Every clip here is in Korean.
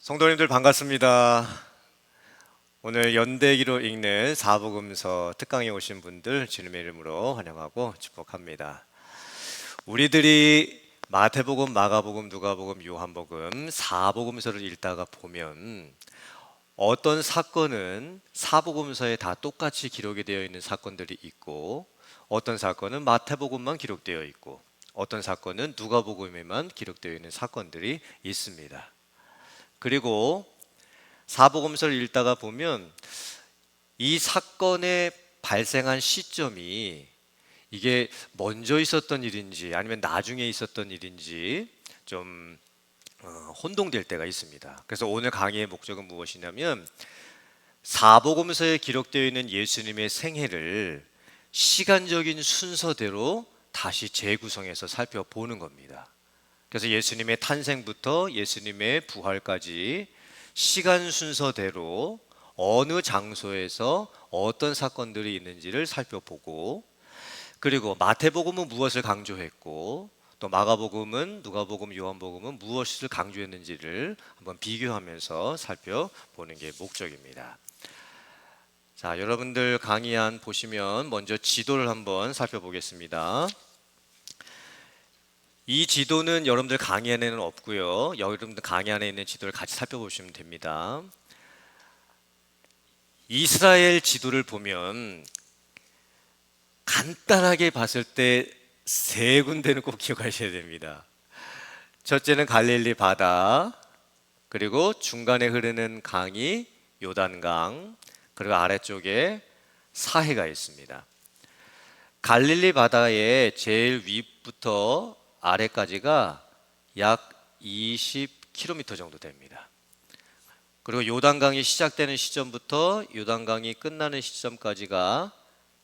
성도님들 반갑습니다. 오늘 연대기로 읽는 사복음서 특강에 오신 분들 주님의 이름으로 환영하고 축복합니다. 우리들이 마태복음, 마가복음, 누가복음, 요한복음 사복음서를 읽다가 보면 어떤 사건은 사복음서에 다 똑같이 기록이 되어 있는 사건들이 있고, 어떤 사건은 마태복음만 기록되어 있고, 어떤 사건은 누가복음에만 기록되어 있는 사건들이 있습니다. 그리고 사복음서를 읽다가 보면 이 사건의 발생한 시점이 이게 먼저 있었던 일인지 아니면 나중에 있었던 일인지 좀 혼동될 때가 있습니다. 그래서 오늘 강의의 목적은 무엇이냐면 사복음서에 기록되어 있는 예수님의 생애를 시간적인 순서대로 다시 재구성해서 살펴보는 겁니다. 그래서 예수님의 탄생부터 예수님의 부활까지 시간 순서대로 어느 장소에서 어떤 사건들이 있는지를 살펴보고, 그리고 마태복음은 무엇을 강조했고 또 마가복음은, 누가복음, 요한복음은 무엇을 강조했는지를 한번 비교하면서 살펴보는 게 목적입니다. 자, 여러분들 강의안 보시면 먼저 지도를 한번 살펴보겠습니다. 이 지도는 여러분들 강의안에는 없고요. 여러분들 강의안에 있는 지도를 같이 살펴보시면 됩니다. 이스라엘 지도를 보면 간단하게 봤을 때 세 군데는 꼭 기억하셔야 됩니다. 첫째는 갈릴리 바다, 그리고 중간에 흐르는 강이 요단강, 그리고 아래쪽에 사해가 있습니다. 갈릴리 바다의 제일 윗부터 아래까지가 약 20km 정도 됩니다. 그리고 요단강이 시작되는 시점부터 요단강이 끝나는 시점까지가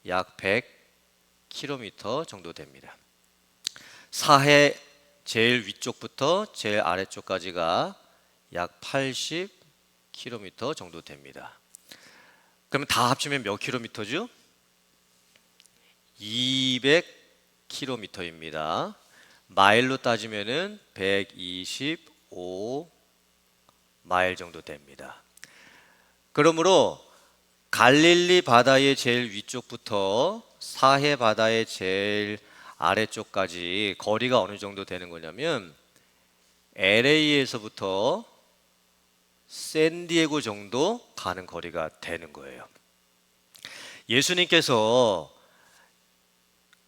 약 100km 정도 됩니다. 사해 제일 위쪽부터 제일 아래쪽까지가 약 80km 정도 됩니다. 그러면 다 합치면 몇 킬로미터죠? 200km입니다. 마일로 따지면은 125 마일 정도 됩니다. 그러므로 갈릴리 바다의 제일 위쪽부터 사해 바다의 제일 아래쪽까지 거리가 어느 정도 되는 거냐면 LA에서부터 샌디에고 정도 가는 거리가 되는 거예요. 예수님께서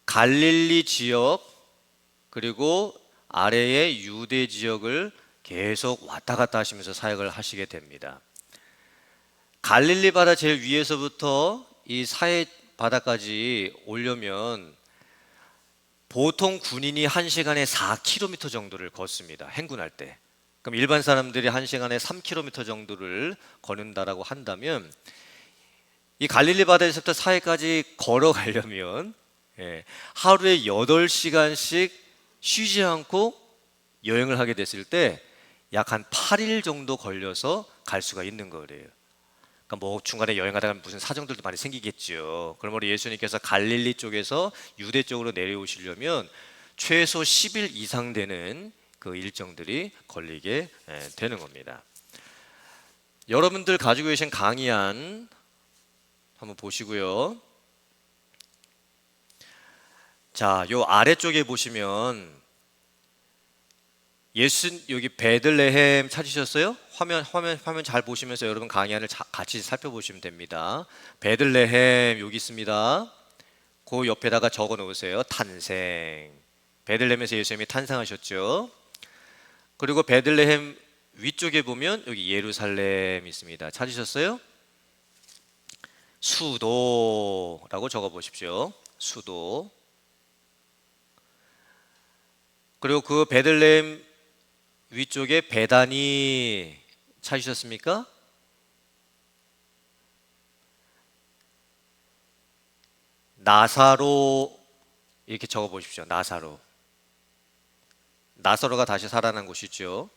갈릴리 지역 그리고 아래의 유대 지역을 계속 왔다 갔다 하시면서 사역을 하시게 됩니다. 갈릴리 바다 제일 위에서부터 이 사해 바다까지 오려면 보통 군인이 1시간에 4km 정도를 걷습니다. 행군할 때. 그럼 일반 사람들이 1시간에 3km 정도를 걷는다라고 한다면 이 갈릴리 바다에서부터 사해까지 걸어가려면 하루에 8시간씩 쉬지 않고 여행을 하게 됐을 때 약 한 8일 정도 걸려서 갈 수가 있는 거예요. 그러니까 뭐 중간에 여행하다가 무슨 사정들도 많이 생기겠죠. 그러므로 예수님께서 갈릴리 쪽에서 유대 쪽으로 내려오시려면 최소 10일 이상 되는 그 일정들이 걸리게 되는 겁니다. 여러분들 가지고 계신 강의안 한번 보시고요. 자, 요 아래쪽에 보시면 여기 베들레헴 찾으셨어요? 화면 잘 보시면서 여러분 강의안을 같이 살펴보시면 됩니다. 베들레헴 여기 있습니다. 그 옆에다가 적어 놓으세요. 탄생. 베들레헴에서 예수님이 탄생하셨죠. 그리고 베들레헴 위쪽에 보면 여기 예루살렘 있습니다. 찾으셨어요? 수도라고 적어 보십시오. 수도. 그리고 그 베들레헴 위쪽에 베다니 찾으셨습니까? 나사로 이렇게 적어 보십시오. 나사로. 나사로가 다시 살아난 곳이죠.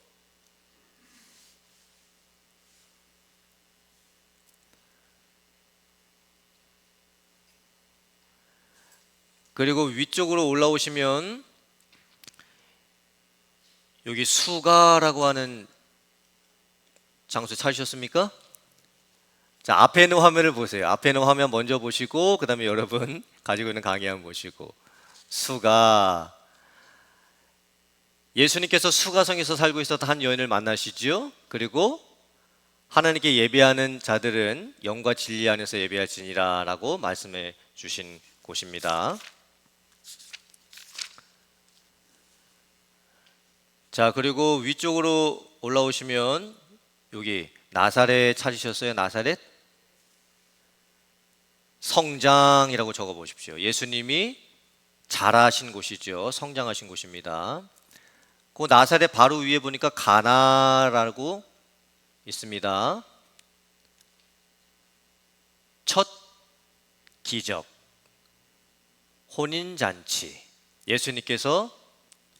그리고 위쪽으로 올라오시면 여기 수가라고 하는 장소 찾으셨습니까? 자, 앞에 있는 화면을 보세요. 앞에 있는 화면 먼저 보시고 그 다음에 여러분 가지고 있는 강의 한번 보시고. 수가, 예수님께서 수가성에서 살고 있었던 한 여인을 만나시지요. 그리고 하나님께 예배하는 자들은 영과 진리 안에서 예배할지니라 라고 말씀해 주신 곳입니다. 자, 그리고 위쪽으로 올라오시면 여기 나사렛 찾으셨어요? 나사렛? 성장이라고 적어 보십시오. 예수님이 자라신 곳이죠. 성장하신 곳입니다. 그 나사렛 바로 위에 보니까 가나라고 있습니다. 첫 기적, 혼인잔치. 예수님께서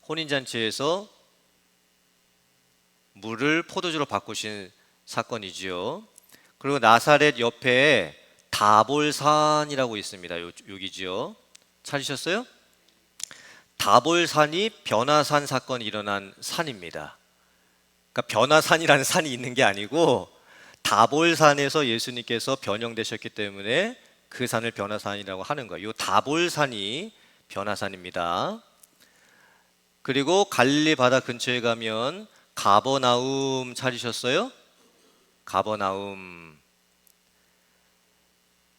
혼인잔치에서 물을 포도주로 바꾸신 사건이지요. 그리고 나사렛 옆에 다볼산이라고 있습니다. 여기지요. 찾으셨어요? 다볼산이 변화산 사건이 일어난 산입니다. 그러니까 변화산이라는 산이 있는 게 아니고 다볼산에서 예수님께서 변형되셨기 때문에 그 산을 변화산이라고 하는 거예요. 이 다볼산이 변화산입니다. 그리고 갈릴리 바다 근처에 가면 가버나움 찾으셨어요? 가버나움,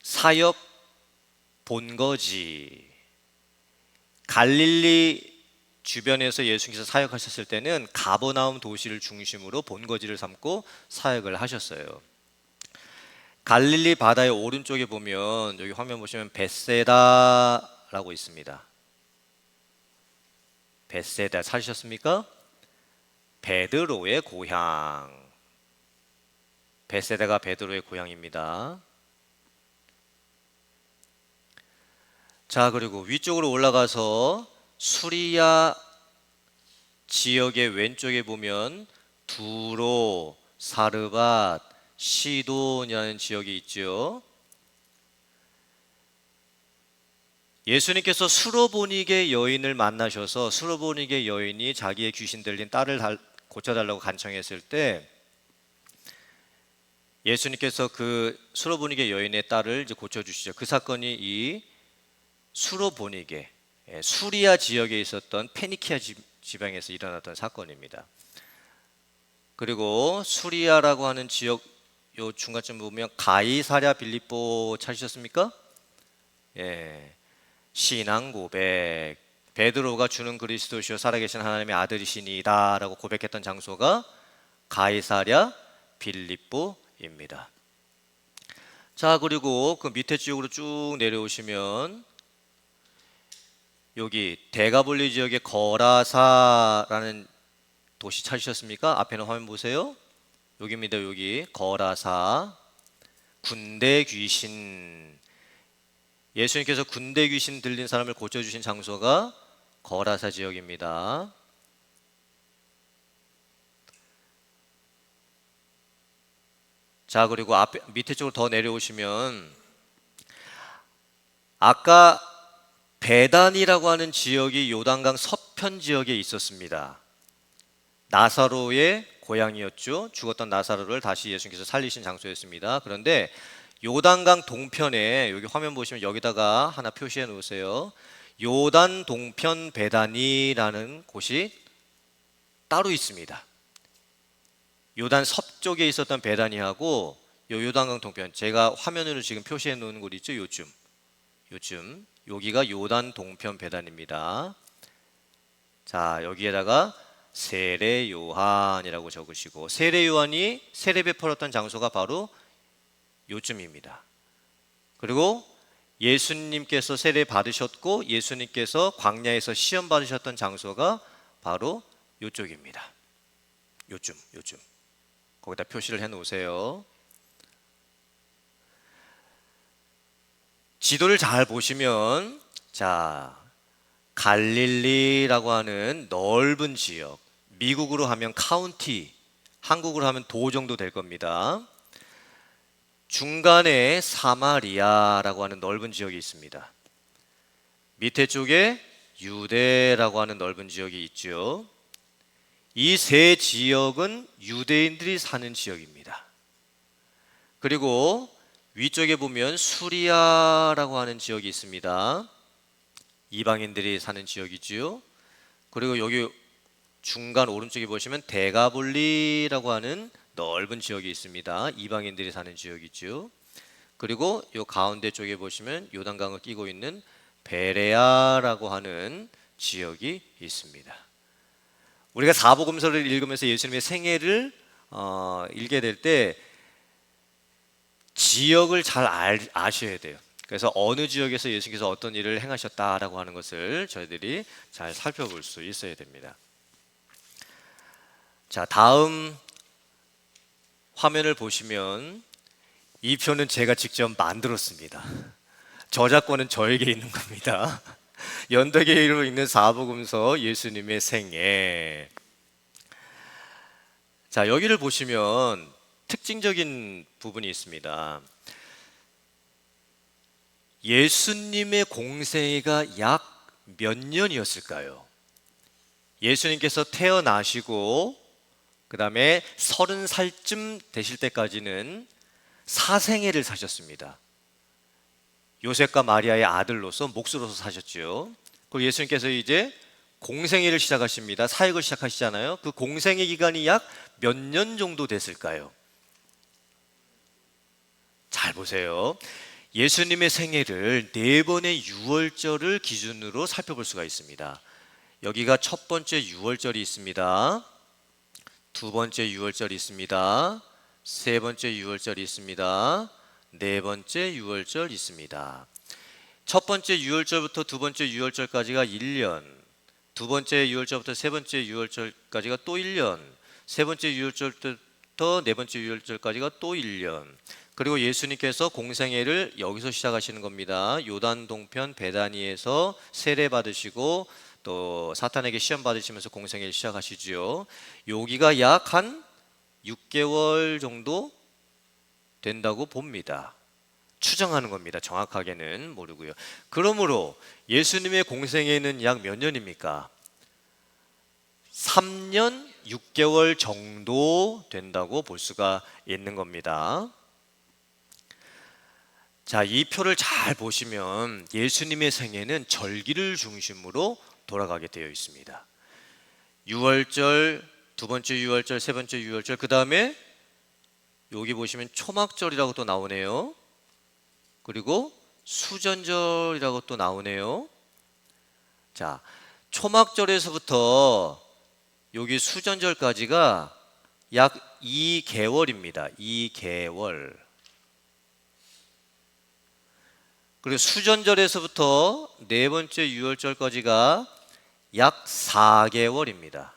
사역 본거지. 갈릴리 주변에서 예수님께서 사역하셨을 때는 가버나움 도시를 중심으로 본거지를 삼고 사역을 하셨어요. 갈릴리 바다의 오른쪽에 보면 여기 화면 보시면 벳세다라고 있습니다. 벳세다 찾으셨습니까? 베드로의 고향. 벳세다가 베드로의 고향입니다. 자, 그리고 위쪽으로 올라가서 수리아 지역의 왼쪽에 보면 두로, 사르밧, 시돈이라는 지역이 있죠. 예수님께서 수로보니게 여인을 만나셔서 수로보니게 여인이 자기의 귀신 들린 딸을 고쳐달라고 간청했을 때 예수님께서 그 수로보니게 여인의 딸을 이제 고쳐주시죠. 그 사건이 이 수로보니게, 수리아 지역에 있었던 페니키아 지방에서 일어났던 사건입니다. 그리고 수리아라고 하는 지역 요 중간쯤 보면 가이사랴 빌립보 찾으셨습니까? 예, 신앙 고백. 베드로가 주는 그리스도시요 살아계신 하나님의 아들이시니이다 라고 고백했던 장소가 가이사랴 빌립보입니다. 자, 그리고 그 밑에 지역으로 쭉 내려오시면 여기 데가볼리 지역의 거라사라는 도시 찾으셨습니까? 앞에는 화면 보세요. 여기입니다. 여기 거라사. 군대 귀신, 예수님께서 군대 귀신 들린 사람을 고쳐주신 장소가 거라사 지역입니다. 자, 그리고 앞에 밑에 쪽으로 더 내려오시면 아까 베단이라고 하는 지역이 요단강 서편 지역에 있었습니다. 나사로의 고향이었죠. 죽었던 나사로를 다시 예수님께서 살리신 장소였습니다. 그런데 요단강 동편에 여기 화면 보시면 여기다가 하나 표시해 놓으세요. 요단 동편 베단이라는 곳이 따로 있습니다. 요단 서쪽에 있었던 베다니하고 요단강 동편, 제가 화면으로 지금 표시해 놓은 곳 있죠. 요쯤 여기가 요단 동편 베단입니다. 자, 여기에다가 세례 요한이라고 적으시고, 세례 요한이 세례 베풀었던 장소가 바로 요쯤입니다. 그리고 예수님께서 세례 받으셨고 예수님께서 광야에서 시험 받으셨던 장소가 바로 요쪽입니다. 요쯤 거기다 표시를 해 놓으세요. 지도를 잘 보시면, 자, 갈릴리라고 하는 넓은 지역, 미국으로 하면 카운티, 한국으로 하면 도 정도 될 겁니다. 중간에 사마리아라고 하는 넓은 지역이 있습니다. 밑에 쪽에 유대라고 하는 넓은 지역이 있죠. 이 세 지역은 유대인들이 사는 지역입니다. 그리고 위쪽에 보면 수리아라고 하는 지역이 있습니다. 이방인들이 사는 지역이지요. 그리고 여기 중간 오른쪽에 보시면 데가볼리라고 하는 넓은 지역이 있습니다. 이방인들이 사는 지역이죠. 그리고 요 가운데 쪽에 보시면 요단강을 끼고 있는 베레아라고 하는 지역이 있습니다. 우리가 사복음서를 읽으면서 예수님의 생애를 읽게 될 때 지역을 잘 아셔야 돼요. 그래서 어느 지역에서 예수님께서 어떤 일을 행하셨다라고 하는 것을 저희들이 잘 살펴볼 수 있어야 됩니다. 자, 다음 화면을 보시면 이 표는 제가 직접 만들었습니다. 저작권은 저에게 있는 겁니다. 연대계로 읽는 사복음서 예수님의 생애. 자, 여기를 보시면 특징적인 부분이 있습니다. 예수님의 공생애가 약 몇 년이었을까요? 예수님께서 태어나시고 그 다음에 30살쯤 되실 때까지는 사생애를 사셨습니다. 요셉과 마리아의 아들로서 목수로서 사셨지요. 그리고 예수님께서 이제 공생애를 시작하십니다. 사역을 시작하시잖아요. 그 공생애 기간이 약 몇 년 정도 됐을까요? 잘 보세요. 예수님의 생애를 4번의 유월절을 기준으로 살펴볼 수가 있습니다. 여기가 첫 번째 유월절이 있습니다. 두 번째 유월절이 있습니다. 세 번째 유월절이 있습니다. 네 번째 유월절 있습니다. 첫 번째 유월절부터 두 번째 유월절까지가 1년, 두 번째 유월절부터 세 번째 유월절까지가 또 1년, 세 번째 유월절부터 네 번째 유월절까지가 또 1년. 그리고 예수님께서 공생애를 여기서 시작하시는 겁니다. 요단 동편 베다니에서 세례 받으시고 또 사탄에게 시험 받으시면서 공생애를 시작하시지요. 여기가 약 한 6개월 정도 된다고 봅니다. 추정하는 겁니다. 정확하게는 모르고요. 그러므로 예수님의 공생애는 약 몇 년입니까? 3년 6개월 정도 된다고 볼 수가 있는 겁니다. 자, 이 표를 잘 보시면 예수님의 생애는 절기를 중심으로 돌아가게 되어 있습니다. 유월절, 두 번째 유월절, 세 번째 유월절, 그 다음에 여기 보시면 초막절이라고 또 나오네요. 그리고 수전절이라고 또 나오네요. 자, 초막절에서부터 여기 수전절까지가 약 2개월입니다. 2개월. 그리고 수전절에서부터 네 번째 유월절까지가 약 4개월입니다.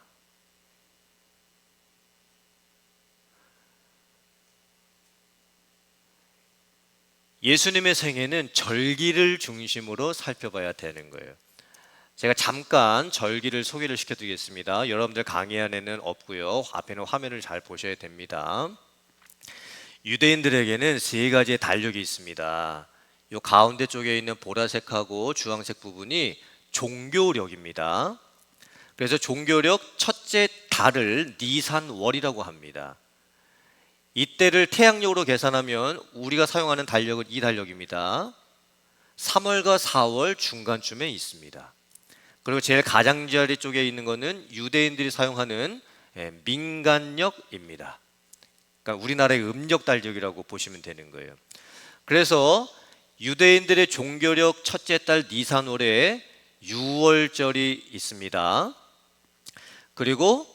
예수님의 생애는 절기를 중심으로 살펴봐야 되는 거예요. 제가 잠깐 절기를 소개를 시켜드리겠습니다. 여러분들 강의 안에는 없고요. 앞에는 화면을 잘 보셔야 됩니다. 유대인들에게는 세 가지의 달력이 있습니다. 이 가운데 쪽에 있는 보라색하고 주황색 부분이 종교력입니다. 그래서 종교력 첫째 달을 니산월이라고 합니다. 이때를 태양력으로 계산하면 우리가 사용하는 달력은 이 달력입니다. 3월과 4월 중간쯤에 있습니다. 그리고 제일 가장자리 쪽에 있는 것은 유대인들이 사용하는 민간력입니다. 그러니까 우리나라의 음력 달력이라고 보시면 되는 거예요. 그래서 유대인들의 종교력 첫째 달 니산월에 유월절이 있습니다. 그리고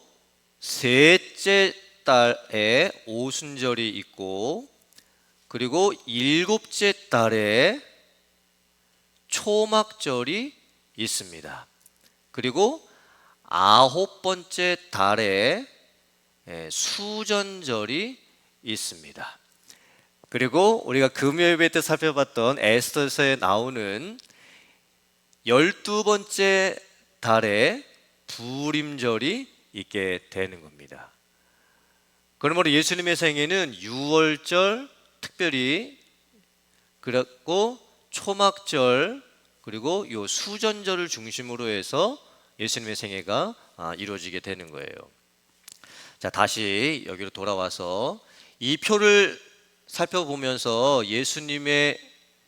셋째 달에 오순절이 있고, 그리고 일곱째 달에 초막절이 있습니다. 그리고 아홉 번째 달에 수전절이 있습니다. 그리고 우리가 금요 예배 때 살펴봤던 에스더서에 나오는 12번째 달에 부림절이 있게 되는 겁니다. 그러므로 예수님의 생애는 유월절 특별히, 그리고 초막절, 그리고 요 수전절을 중심으로 해서 예수님의 생애가 이루어지게 되는 거예요. 자, 다시 여기로 돌아와서 이 표를 살펴보면서 예수님의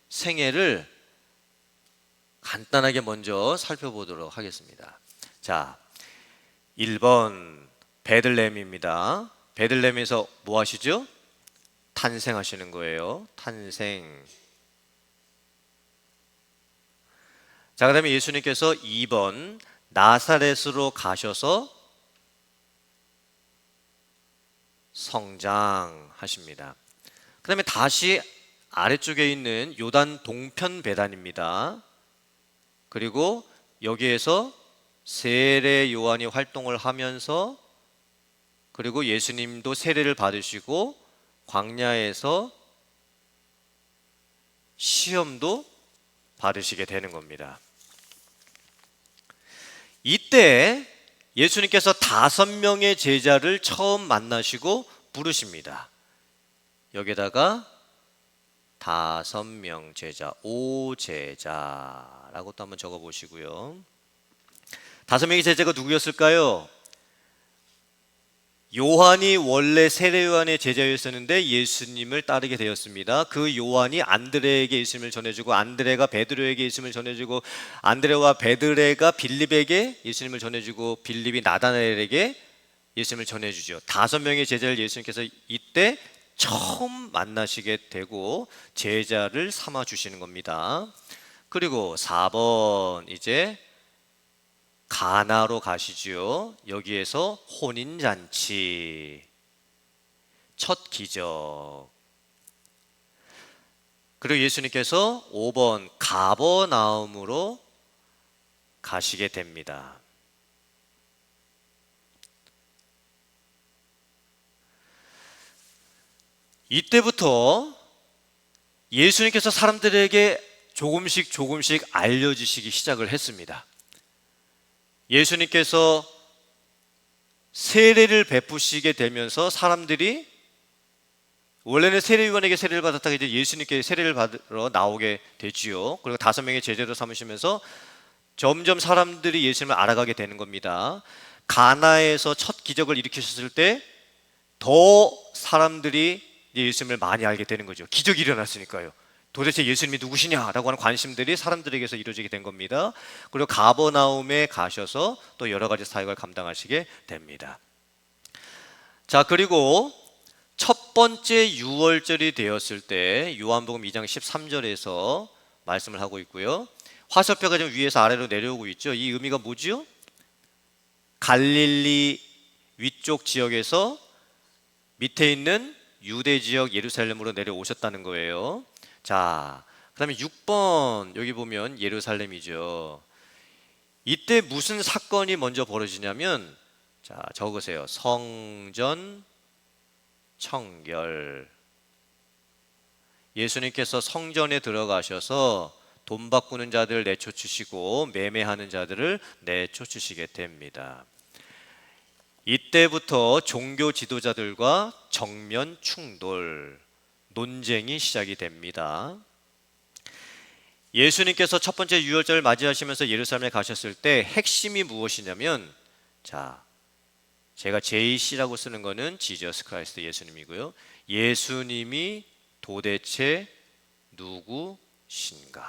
생애를 간단하게 먼저 살펴보도록 하겠습니다. 자, 1번 베들레헴입니다. 베들레헴에서 뭐 하시죠? 탄생하시는 거예요. 탄생. 자, 그다음에 예수님께서 2번 나사렛으로 가셔서 성장하십니다. 그 다음에 다시 아래쪽에 있는 요단 동편 배단입니다. 그리고 여기에서 세례 요한이 활동을 하면서, 그리고 예수님도 세례를 받으시고 광야에서 시험도 받으시게 되는 겁니다. 이때 예수님께서 5명의 제자를 처음 만나시고 부르십니다. 여기다가 5명 제자, 5제자라고 또 한번 적어 보시고요. 5명의 제자가 누구였을까요? 요한이 원래 세례 요한의 제자였었는데 예수님을 따르게 되었습니다. 그 요한이 안드레에게 예수님을 전해주고, 안드레가 베드로에게 예수님을 전해주고, 안드레와 베드레가 빌립에게 예수님을 전해주고, 빌립이 나다나엘에게 예수님을 전해주죠. 5명의 제자를 예수님께서 이때 처음 만나시게 되고 제자를 삼아 주시는 겁니다. 그리고 4번 이제 가나로 가시지요. 여기에서 혼인잔치, 첫 기적. 그리고 예수님께서 5번 가버나움으로 가시게 됩니다. 이때부터 예수님께서 사람들에게 조금씩 알려주시기 시작을 했습니다. 예수님께서 세례를 베푸시게 되면서 사람들이, 원래는 세례요한에게 세례를 받았다가 이제 예수님께 세례를 받으러 나오게 되지요. 그리고 5명의 제자도 삼으시면서 점점 사람들이 예수님을 알아가게 되는 겁니다. 가나에서 첫 기적을 일으키셨을 때 더 사람들이 예수님을 많이 알게 되는 거죠. 기적이 일어났으니까요. 도대체 예수님이 누구시냐라고 하는 관심들이 사람들에게서 이루어지게 된 겁니다. 그리고 가버나움에 가셔서 또 여러 가지 사역을 감당하시게 됩니다. 자, 그리고 첫 번째 유월절이 되었을 때 요한복음 2장 13절에서 말씀을 하고 있고요. 화살표가 지금 위에서 아래로 내려오고 있죠. 이 의미가 뭐지요? 갈릴리 위쪽 지역에서 밑에 있는 유대 지역 예루살렘으로 내려오셨다는 거예요. 자, 그 다음에 6번 여기 보면 예루살렘이죠. 이때 무슨 사건이 먼저 벌어지냐면, 자, 적으세요. 성전 청결. 예수님께서 성전에 들어가셔서 돈 바꾸는 자들 내쫓으시고 매매하는 자들을 내쫓으시게 됩니다. 이때부터 종교 지도자들과 정면 충돌, 논쟁이 시작이 됩니다. 예수님께서 첫 번째 유월절을 맞이하시면서 예루살렘에 가셨을 때 핵심이 무엇이냐면, 자, 제가 JC라고 쓰는 거는 지저스 크라이스트 예수님이고요. 예수님이 도대체 누구신가?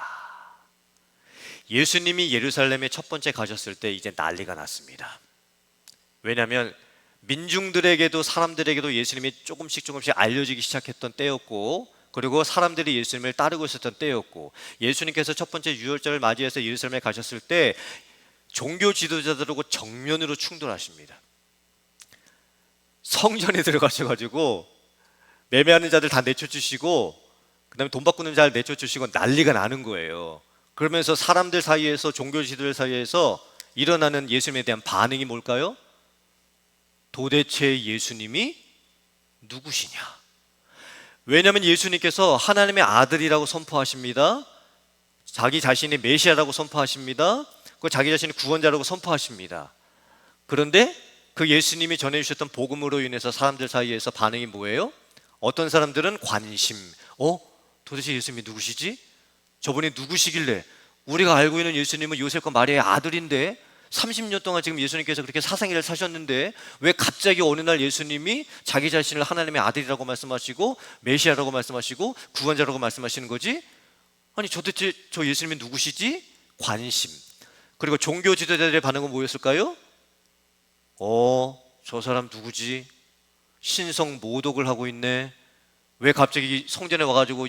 예수님이 예루살렘에 첫 번째 가셨을 때 이제 난리가 났습니다. 왜냐하면 민중들에게도 사람들에게도 예수님이 조금씩 알려지기 시작했던 때였고, 그리고 사람들이 예수님을 따르고 있었던 때였고, 예수님께서 첫 번째 유월절을 맞이해서 예루살렘에 가셨을 때 종교 지도자들하고 정면으로 충돌하십니다. 성전에 들어가셔가지고 매매하는 자들 다 내쫓으시고, 그 다음에 돈 바꾸는 자를 내쫓으시고 난리가 나는 거예요. 그러면서 사람들 사이에서, 종교 지도자들 사이에서 일어나는 예수님에 대한 반응이 뭘까요? 도대체 예수님이 누구시냐? 왜냐하면 예수님께서 하나님의 아들이라고 선포하십니다. 자기 자신이 메시아라고 선포하십니다. 그 자기 자신이 구원자라고 선포하십니다. 그런데 그 예수님이 전해주셨던 복음으로 인해서 사람들 사이에서 반응이 뭐예요? 어떤 사람들은 관심, 도대체 예수님이 누구시지? 저분이 누구시길래? 우리가 알고 있는 예수님은 요셉과 마리아의 아들인데 30년 동안 지금 예수님께서 그렇게 사생애를 사셨는데 왜 갑자기 어느 날 예수님이 자기 자신을 하나님의 아들이라고 말씀하시고 메시아라고 말씀하시고 구원자라고 말씀하시는 거지? 아니 도대체 저 예수님이 누구시지? 관심. 그리고 종교 지도자들의 반응은 뭐였을까요? 저 사람 누구지? 신성 모독을 하고 있네. 왜 갑자기 성전에 와가지고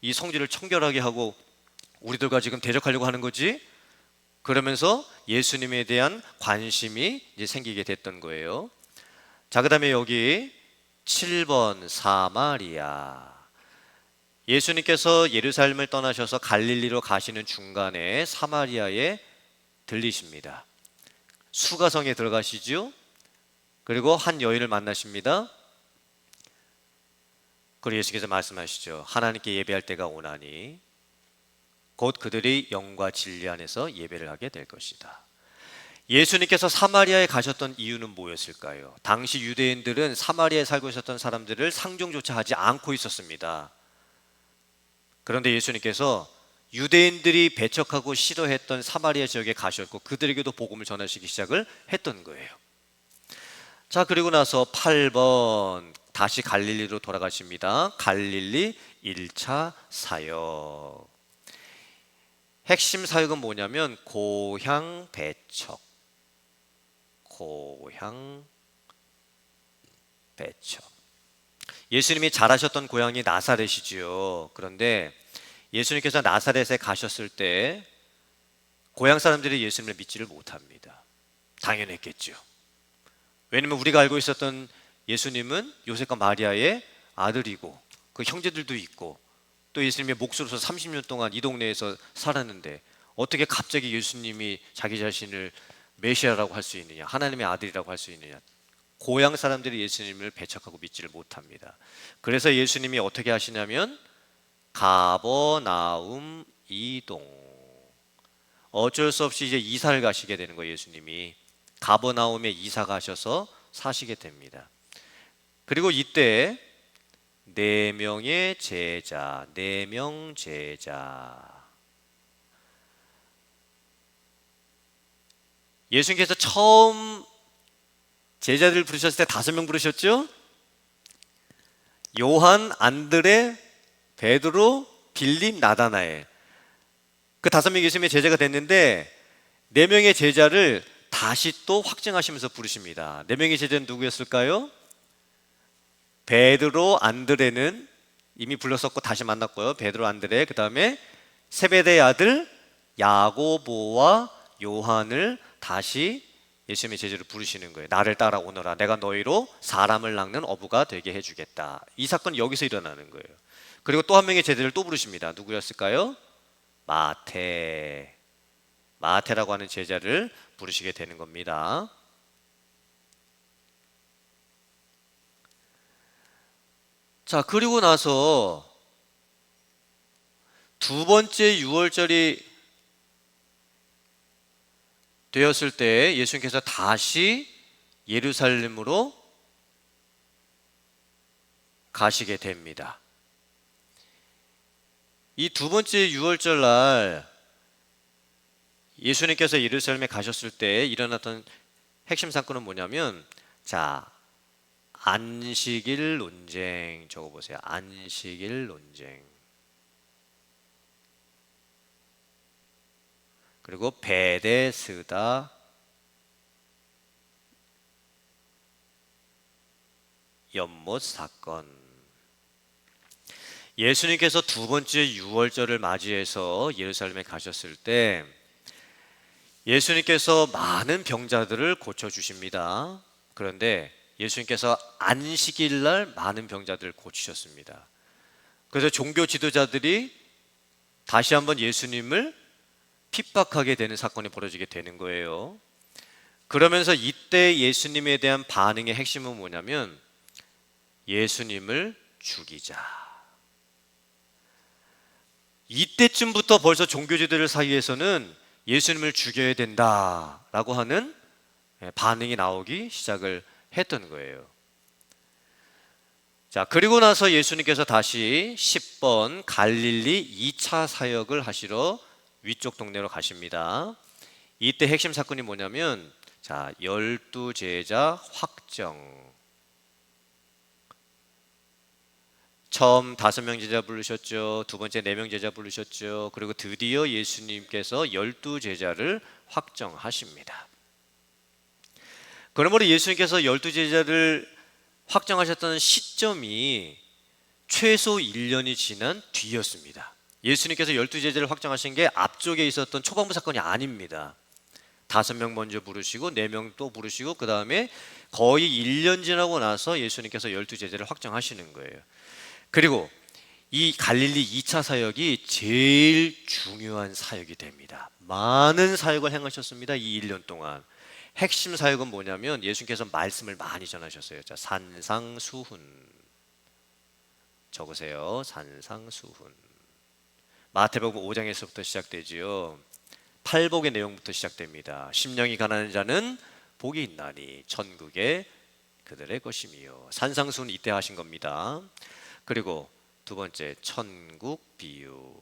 이 성전을 청결하게 하고 우리들과 지금 대적하려고 하는 거지? 그러면서 예수님에 대한 관심이 이제 생기게 됐던 거예요. 자, 그 다음에 여기 7번 사마리아. 예수님께서 예루살렘을 떠나셔서 갈릴리로 가시는 중간에 사마리아에 들리십니다. 수가성에 들어가시죠. 그리고 한 여인을 만나십니다. 그리고 예수께서 말씀하시죠. 하나님께 예배할 때가 오나니 곧 그들이 영과 진리 안에서 예배를 하게 될 것이다. 예수님께서 사마리아에 가셨던 이유는 뭐였을까요? 당시 유대인들은 사마리아에 살고 있었던 사람들을 상종조차 하지 않고 있었습니다. 그런데 예수님께서 유대인들이 배척하고 싫어했던 사마리아 지역에 가셨고 그들에게도 복음을 전하시기 시작을 했던 거예요. 자, 그리고 나서 8번 다시 갈릴리로 돌아가십니다. 갈릴리 1차 사역. 핵심 사역은 뭐냐면 고향 배척. 고향 배척. 예수님이 자라셨던 고향이 나사렛이지요. 그런데 예수님께서 나사렛에 가셨을 때 고향 사람들이 예수님을 믿지를 못합니다. 당연했겠죠. 왜냐면 우리가 알고 있었던 예수님은 요셉과 마리아의 아들이고 그 형제들도 있고 또 예수님의 목수로서 30년 동안 이 동네에서 살았는데 어떻게 갑자기 예수님이 자기 자신을 메시아라고 할 수 있느냐, 하나님의 아들이라고 할 수 있느냐. 고향 사람들이 예수님을 배척하고 믿지를 못합니다. 그래서 예수님이 어떻게 하시냐면 가버나움 이동. 어쩔 수 없이 이제 이사를 가시게 되는 거예요. 예수님이 가버나움에 이사 가셔서 사시게 됩니다. 그리고 이때 4명의 제자, 4명 제자. 예수님께서 처음 제자들을 부르셨을 때 5명 부르셨죠? 요한, 안드레, 베드로, 빌립, 나다나엘. 그 5명이 예수님의 제자가 됐는데 4명의 제자를 다시 또 확증하시면서 부르십니다. 4명의 제자는 누구였을까요? 베드로, 안드레는 이미 불렀었고 다시 만났고요. 베드로, 안드레. 그 다음에 세베대의 아들 야고보와 요한을 다시 예수님의 제자를 부르시는 거예요. 나를 따라오너라. 내가 너희로 사람을 낚는 어부가 되게 해주겠다. 이 사건이 여기서 일어나는 거예요. 그리고 또 한 명의 제자를 또 부르십니다. 누구였을까요? 마태. 마태라고 하는 제자를 부르시게 되는 겁니다. 자, 그리고 나서 두 번째 유월절이 되었을 때 예수님께서 다시 예루살렘으로 가시게 됩니다. 이 두 번째 유월절 날 예수님께서 예루살렘에 가셨을 때 일어났던 핵심 사건은 뭐냐면, 자, 안식일 논쟁 적어보세요. 안식일 논쟁. 그리고 베데스다 연못 사건. 예수님께서 두 번째 유월절을 맞이해서 예루살렘에 가셨을 때 예수님께서 많은 병자들을 고쳐주십니다. 그런데 예수님께서 안식일 날 많은 병자들을 고치셨습니다. 그래서 종교 지도자들이 다시 한번 예수님을 핍박하게 되는 사건이 벌어지게 되는 거예요. 그러면서 이때 예수님에 대한 반응의 핵심은 뭐냐면 예수님을 죽이자. 이때쯤부터 벌써 종교지도들 사이에서는 예수님을 죽여야 된다라고 하는 반응이 나오기 시작을 했던 거예요. 자, 그리고 나서 예수님께서 다시 10번 갈릴리 2차 사역을 하시러 위쪽 동네로 가십니다. 이때 핵심 사건이 뭐냐면 자, 12제자 확정. 처음 5명 제자 부르셨죠. 두 번째 4명 제자 부르셨죠. 그리고 드디어 예수님께서 12제자를 확정하십니다. 그러므로 예수님께서 12제자를 확정하셨던 시점이 최소 1년이 지난 뒤였습니다. 예수님께서 12제자를 확정하신 게 앞쪽에 있었던 초반부 사건이 아닙니다. 5명 먼저 부르시고 4명 또 부르시고 그 다음에 거의 1년 지나고 나서 예수님께서 12제자를 확정하시는 거예요. 그리고 이 갈릴리 2차 사역이 제일 중요한 사역이 됩니다. 많은 사역을 행하셨습니다. 이 1년 동안. 핵심 사역은 뭐냐면 예수님께서 말씀을 많이 전하셨어요. 자, 산상수훈. 적으세요. 산상수훈. 마태복음 5장에서부터 시작되지요. 팔복의 내용부터 시작됩니다. 심령이 가난한 자는 복이 있나니 천국에 그들의 것이며. 산상수훈 이때 하신 겁니다. 그리고 두 번째 천국 비유.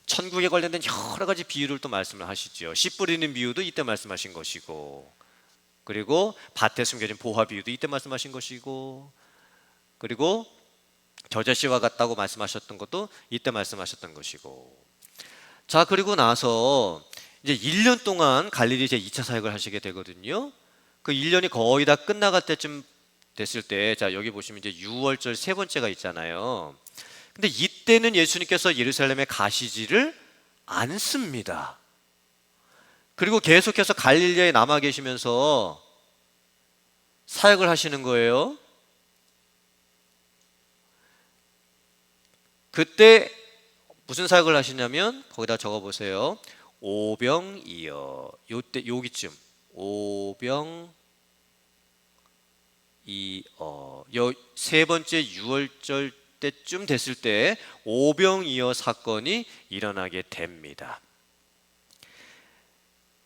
천국에 관련된 여러 가지 비유를 또 말씀을 하시죠. 씨 뿌리는 비유도 이때 말씀하신 것이고, 그리고 밭에 숨겨진 보화 비유도 이때 말씀하신 것이고, 그리고 겨자씨와 같다고 말씀하셨던 것도 이때 말씀하셨던 것이고. 자, 그리고 나서 이제 1년 동안 갈릴리 제 2차 사역을 하시게 되거든요. 그 1년이 거의 다 끝나갈 때쯤 됐을 때, 자, 여기 보시면 이제 6월절 세 번째가 있잖아요. 근데 이때는 예수님께서 예루살렘에 가시지를 않습니다. 그리고 계속해서 갈릴리에 남아 계시면서 사역을 하시는 거예요. 그때 무슨 사역을 하시냐면 거기다 적어 보세요. 오병이어. 요때 여기쯤 오병이어. 요 세 번째 6월절 때쯤 됐을 때 오병이어 사건이 일어나게 됩니다.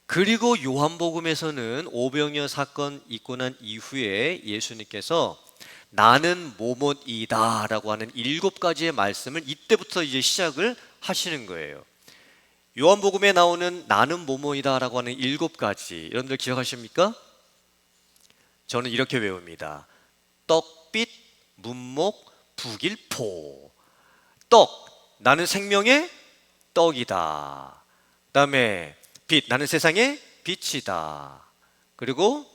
그리고 요한복음에서는 오병이어 사건 있고 난 이후에 예수님께서 나는 뭐뭐이다 라고 하는 7가지의 말씀을 이때부터 이제 시작을 하시는 거예요. 요한복음에 나오는 나는 뭐뭐이다 라고 하는 7가지, 여러분들 기억하십니까? 저는 이렇게 외웁니다. 떡빛, 문목, 북일포. 떡, 나는 생명의 떡이다. 그 다음에 빛, 나는 세상의 빛이다. 그리고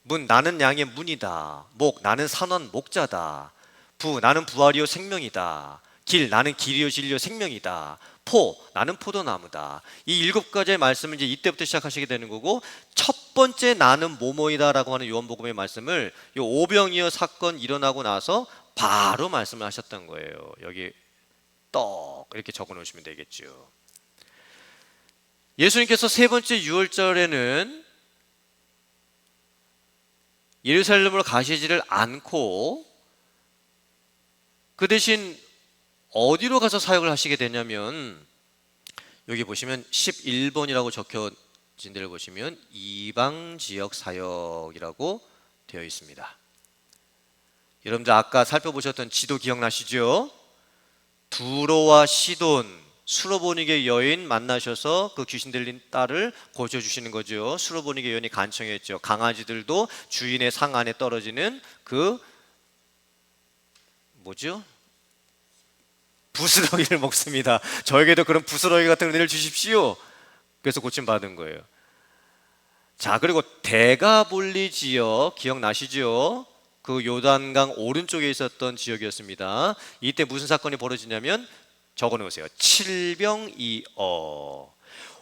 문, 나는 양의 문이다. 목, 나는 산원 목자다. 부, 나는 부활이요 생명이다. 길, 나는 길이요 진리요 생명이다. 포, 나는 포도나무다. 이 7가지의 말씀을 이제 이때부터 시작하시게 되는 거고, 첫 번째 나는 뭐뭐이다라고 하는 요한복음의 말씀을 요 오병이어 사건 일어나고 나서 바로 말씀을 하셨던 거예요. 여기 떡 이렇게 적어 놓으시면 되겠죠. 예수님께서 세 번째 6월절에는 예루살렘으로 가시지를 않고 그 대신 어디로 가서 사역을 하시게 되냐면, 여기 보시면 11번이라고 적혀진 데를 보시면 이방 지역 사역이라고 되어 있습니다. 여러분들 아까 살펴보셨던 지도 기억나시죠? 두로와 시돈, 수로보니게 여인 만나셔서 그 귀신 들린 딸을 고쳐주시는 거죠. 수로보니게 여인이 간청했죠. 강아지들도 주인의 상 안에 떨어지는 그 뭐죠? 부스러기를 먹습니다. 저에게도 그런 부스러기 같은 은혜를 주십시오. 그래서 고침받은 거예요. 자, 그리고 대가볼리 지역 기억나시죠? 그 요단강 오른쪽에 있었던 지역이었습니다. 이때 무슨 사건이 벌어지냐면 적어 놓으세요. 칠병이어.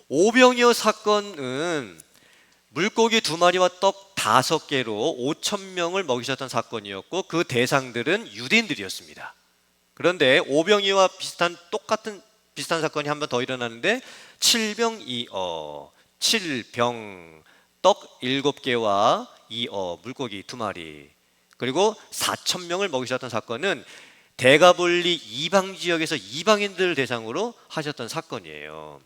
오병이어 사건은 물고기 2마리와 떡 5개로 5,000명을 먹이셨던 사건이었고, 그 대상들은 유대인들이었습니다. 그런데 오병이어와 비슷한 사건이 한 번 더 일어나는데, 칠병이어, 7병, 떡 7개와 이어, 물고기 2마리, 그리고 4,000명을 먹이셨던 사건은 대가볼리 이방 지역에서 이방인들 대상으로 하셨던 사건이에요.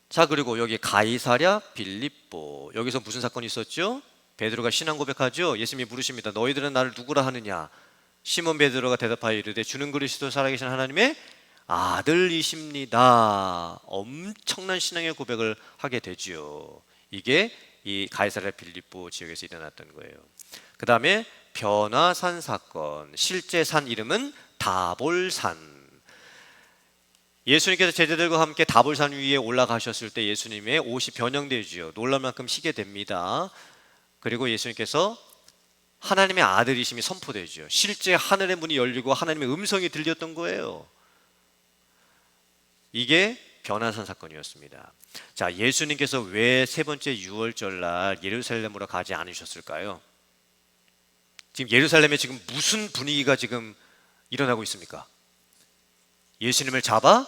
자, 그리고 여기 가이사랴 빌립보, 여기서 무슨 사건이 있었죠? 베드로가 신앙 고백하죠. 예수님이 물으십니다. 너희들은 나를 누구라 하느냐? 시몬 베드로가 대답하여 이르되 주는 그리스도 살아계신 하나님의 아들이십니다. 엄청난 신앙의 고백을 하게 되지요. 이게 이 가이사랴 빌립보 지역에서 일어났던 거예요. 그 다음에 변화산 사건, 실제 산 이름은 다볼산. 예수님께서 제자들과 함께 다볼산 위에 올라가셨을 때 예수님의 옷이 변형되지요. 놀랄 만큼 희게 됩니다. 그리고 예수님께서 하나님의 아들이심이 선포되죠. 실제 하늘의 문이 열리고 하나님의 음성이 들렸던 거예요. 이게 변화산 사건이었습니다. 자, 예수님께서 왜 세 번째 유월절날 예루살렘으로 가지 않으셨을까요? 지금 예루살렘에 지금 무슨 분위기가 지금 일어나고 있습니까? 예수님을 잡아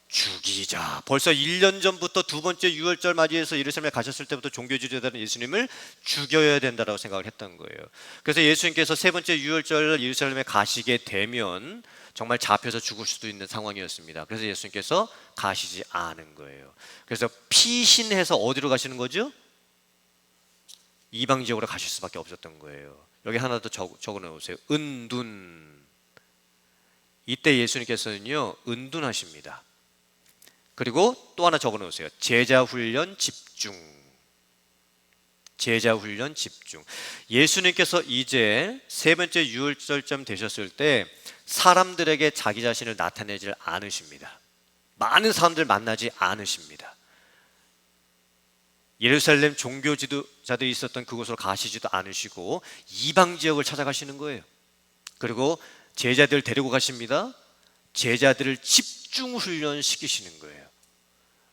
죽이자. 벌써 1년 전부터 두 번째 유월절 맞이해서 예루살렘에 가셨을 때부터 종교 지도자들은 예수님을 죽여야 된다고 생각을 했던 거예요. 그래서 예수님께서 세 번째 유월절 예루살렘에 가시게 되면 정말 잡혀서 죽을 수도 있는 상황이었습니다. 그래서 예수님께서 가시지 않은 거예요. 그래서 피신해서 어디로 가시는 거죠? 이방 지역으로 가실 수밖에 없었던 거예요. 여기 하나 더 적어 놓으세요. 은둔. 이때 예수님께서는요, 은둔하십니다. 그리고 또 하나 적어 놓으세요. 제자훈련 집중. 제자훈련 집중. 예수님께서 이제 세 번째 유월절쯤 되셨을 때 사람들에게 자기 자신을 나타내질 않으십니다. 많은 사람들 만나지 않으십니다. 예루살렘 종교 지도자들이 있었던 그곳으로 가시지도 않으시고 이방 지역을 찾아가시는 거예요. 그리고 제자들 데리고 가십니다. 제자들을 집중 훈련시키시는 거예요.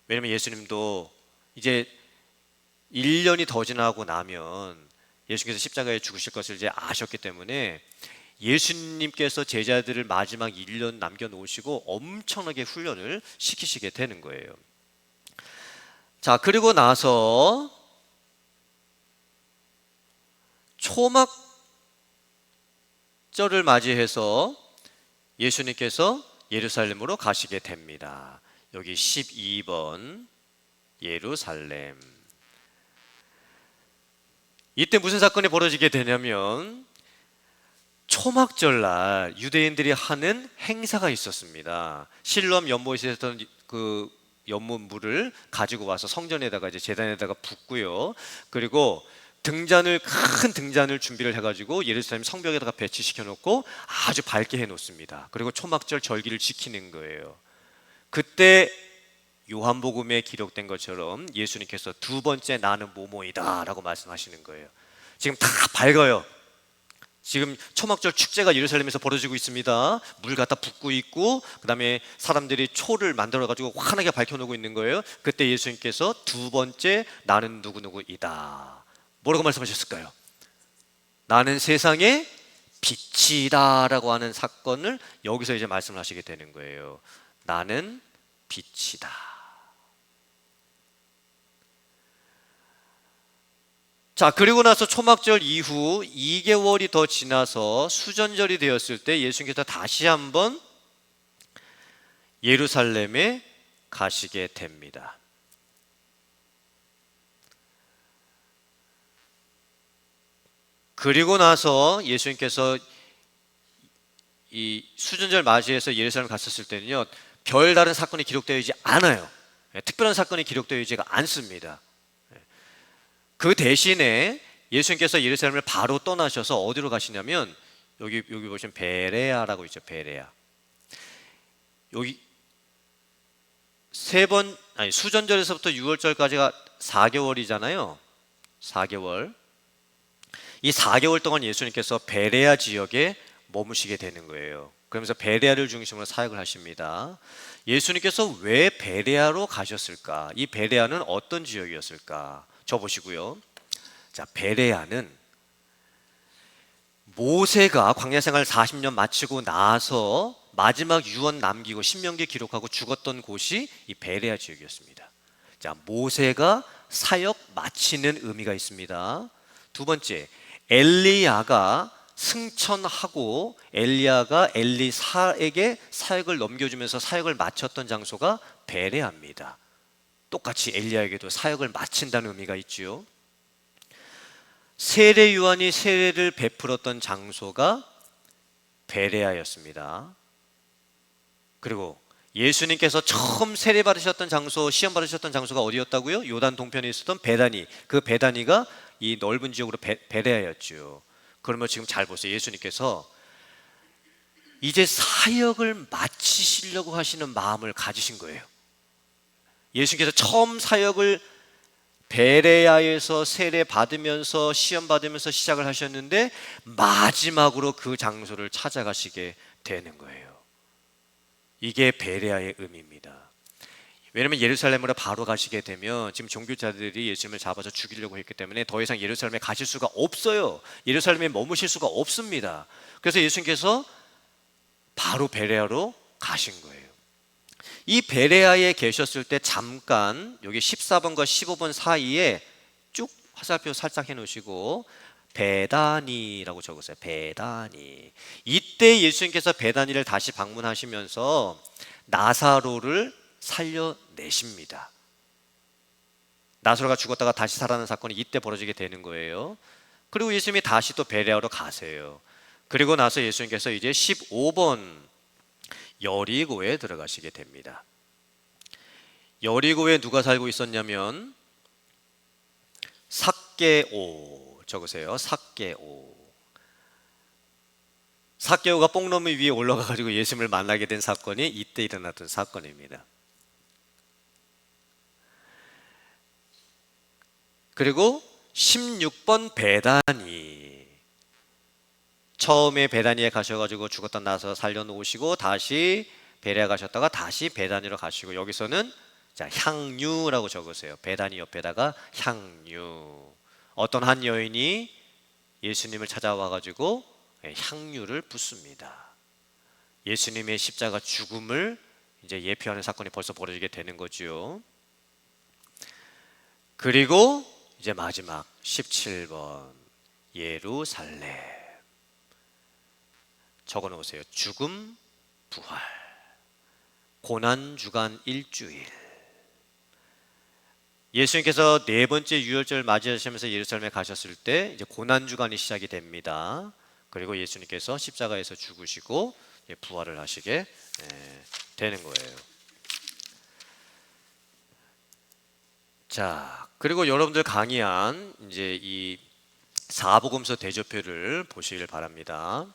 왜냐면 예수님도 이제 1년이 더 지나고 나면 예수님께서 십자가에 죽으실 것을 이제 아셨기 때문에 예수님께서 제자들을 마지막 1년 남겨놓으시고 엄청나게 훈련을 시키시게 되는 거예요. 자, 그리고 나서 초막절을 맞이해서 예수님께서 예루살렘으로 가시게 됩니다. 여기 12번 예루살렘. 이때 무슨 사건이 벌어지게 되냐면 초막절날 유대인들이 하는 행사가 있었습니다. 실로암 연못에서 했던 그 연못물을 가지고 와서 성전에다가 이제 제단에다가 붓고요. 그리고 큰 등잔을 준비를 해가지고 예루살렘 성벽에다가 배치시켜 놓고 아주 밝게 해 놓습니다. 그리고 초막절 절기를 지키는 거예요. 그때 요한복음에 기록된 것처럼 예수님께서 두 번째 나는 뭐뭐이다 라고 말씀하시는 거예요. 지금 다 밝아요. 지금 초막절 축제가 예루살렘에서 벌어지고 있습니다. 물 갖다 붓고 있고 그 다음에 사람들이 초를 만들어가지고 환하게 밝혀놓고 있는 거예요. 그때 예수님께서 두 번째 나는 누구누구이다. 뭐라고 말씀하셨을까요? 나는 세상의 빛이다 라고 하는 사건을 여기서 이제 말씀을 하시게 되는 거예요. 나는 빛이다. 자, 그리고 나서 초막절 이후 2개월이 더 지나서 수전절이 되었을 때 예수님께서 다시 한번 예루살렘에 가시게 됩니다. 그리고 나서 예수님께서 이 수전절 맞이해서 예루살렘 갔었을 때는요, 별다른 사건이 기록되어 있지 않아요. 특별한 사건이 기록되어 있지가 않습니다. 그 대신에 예수님께서 예루살렘을 바로 떠나셔서 어디로 가시냐면 여기 보시면 베레아라고 있죠. 베레아. 여기 수전절에서부터 유월절까지가 4개월이잖아요. 4개월. 이 4개월 동안 예수님께서 베레아 지역에 머무시게 되는 거예요. 그러면서 베레아를 중심으로 사역을 하십니다. 예수님께서 왜 베레아로 가셨을까? 이 베레아는 어떤 지역이었을까? 저 보시고요. 자, 베레아는 모세가 광야 생활 40년 마치고 나서 마지막 유언 남기고 신명기 기록하고 죽었던 곳이 이 베레아 지역이었습니다. 자, 모세가 사역 마치는 의미가 있습니다. 두 번째, 엘리야가 승천하고 엘리야가 엘리사에게 사역을 넘겨주면서 사역을 마쳤던 장소가 베레아입니다. 똑같이 엘리야에게도 사역을 마친다는 의미가 있지요. 세례 요한이 세례를 베풀었던 장소가 베레아였습니다. 그리고 예수님께서 처음 세례 받으셨던 장소, 시험 받으셨던 장소가 어디였다고요? 요단 동편에 있었던 베다니. 그 베다니가 이 넓은 지역으로 베레아였죠. 그러면 지금 잘 보세요. 예수님께서 이제 사역을 마치시려고 하시는 마음을 가지신 거예요. 예수님께서 처음 사역을 베레아에서 세례 받으면서 시험 받으면서 시작을 하셨는데 마지막으로 그 장소를 찾아가시게 되는 거예요. 이게 베레아의 의미입니다. 왜냐하면 예루살렘으로 바로 가시게 되면 지금 종교자들이 예수님을 잡아서 죽이려고 했기 때문에 더 이상 예루살렘에 가실 수가 없어요. 예루살렘에 머무실 수가 없습니다. 그래서 예수님께서 바로 베레아로 가신 거예요. 이 베레아에 계셨을 때 잠깐 여기 14번과 15번 사이에 쭉 화살표 살짝 해놓으시고 베다니라고 적으세요. 베다니. 이때 예수님께서 베다니를 다시 방문하시면서 나사로를 살려내십니다. 나사로가 죽었다가 다시 살아난 사건이 이때 벌어지게 되는 거예요. 그리고 예수님이 다시 또 베레아로 가세요. 그리고 나서 예수님께서 이제 15번 여리고에 들어가시게 됩니다. 여리고에 누가 살고 있었냐면 삭개오 적으세요. 삭개오가 뽕나무 위에 올라가가지고 예수님을 만나게 된 사건이 이때 일어났던 사건입니다. 그리고 16번 베다니. 처음에 베다니에 가셔가지고 죽었던 나서 살려놓으시고 다시 베레아 가셨다가 다시 베다니로 가시고 여기서는 자 향유라고 적으세요. 베다니 옆에다가 향유. 어떤 한 여인이 예수님을 찾아와가지고 향유를 붓습니다. 예수님의 십자가 죽음을 이제 예표하는 사건이 벌써 벌어지게 되는 거죠. 그리고 이제 마지막 17번 예루살렘. 적어 놓으세요. 죽음, 부활, 고난주간 일주일. 예수님께서 네 번째 유월절 맞이하시면서 예루살렘에 가셨을 때 이제 고난주간이 시작이 됩니다. 그리고 예수님께서 십자가에서 죽으시고 부활을 하시게 되는 거예요. 자, 그리고 여러분들 강의한 이제 이 사복음서 대조표를 보시길 바랍니다.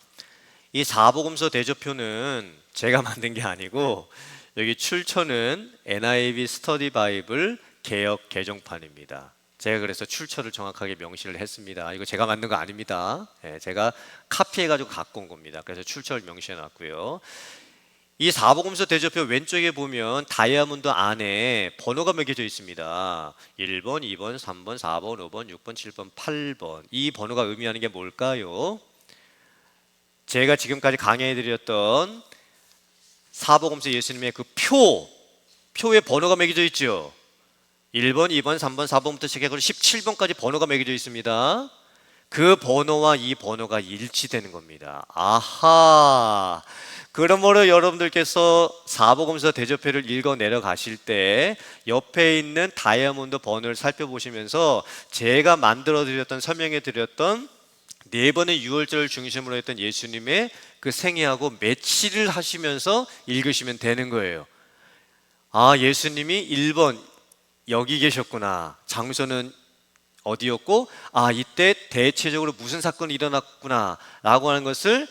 이 사복음서 대조표는 제가 만든 게 아니고 여기 출처는 NIV 스터디 바이블 개역 개정판입니다. 제가 그래서 출처를 정확하게 명시를 했습니다. 이거 제가 만든 거 아닙니다. 제가 카피해가지고 갖고 온 겁니다. 그래서 출처를 명시해 놨고요. 이 사복음서 대조표 왼쪽에 보면 다이아몬드 안에 번호가 매겨져 있습니다. 1번, 2번, 3번, 4번, 5번, 6번, 7번, 8번. 이 번호가 의미하는 게 뭘까요? 제가 지금까지 강의해드렸던 사복음서 예수님의 그 표에 번호가 매겨져 있죠. 1번, 2번, 3번, 4번부터 시작해서 17번까지 번호가 매겨져 있습니다. 그 번호와 이 번호가 일치되는 겁니다. 아하. 그러므로 여러분들께서 사복음서 대조표를 읽어 내려가실 때 옆에 있는 다이아몬드 번호를 살펴보시면서 제가 만들어 드렸던 설명해 드렸던 네 번의 유월절을 중심으로 했던 예수님의 그 생애하고 매치를 하시면서 읽으시면 되는 거예요. 아, 예수님이 1번 여기 계셨구나. 장소는 어디였고, 아, 이때 대체적으로 무슨 사건이 일어났구나 라고 하는 것을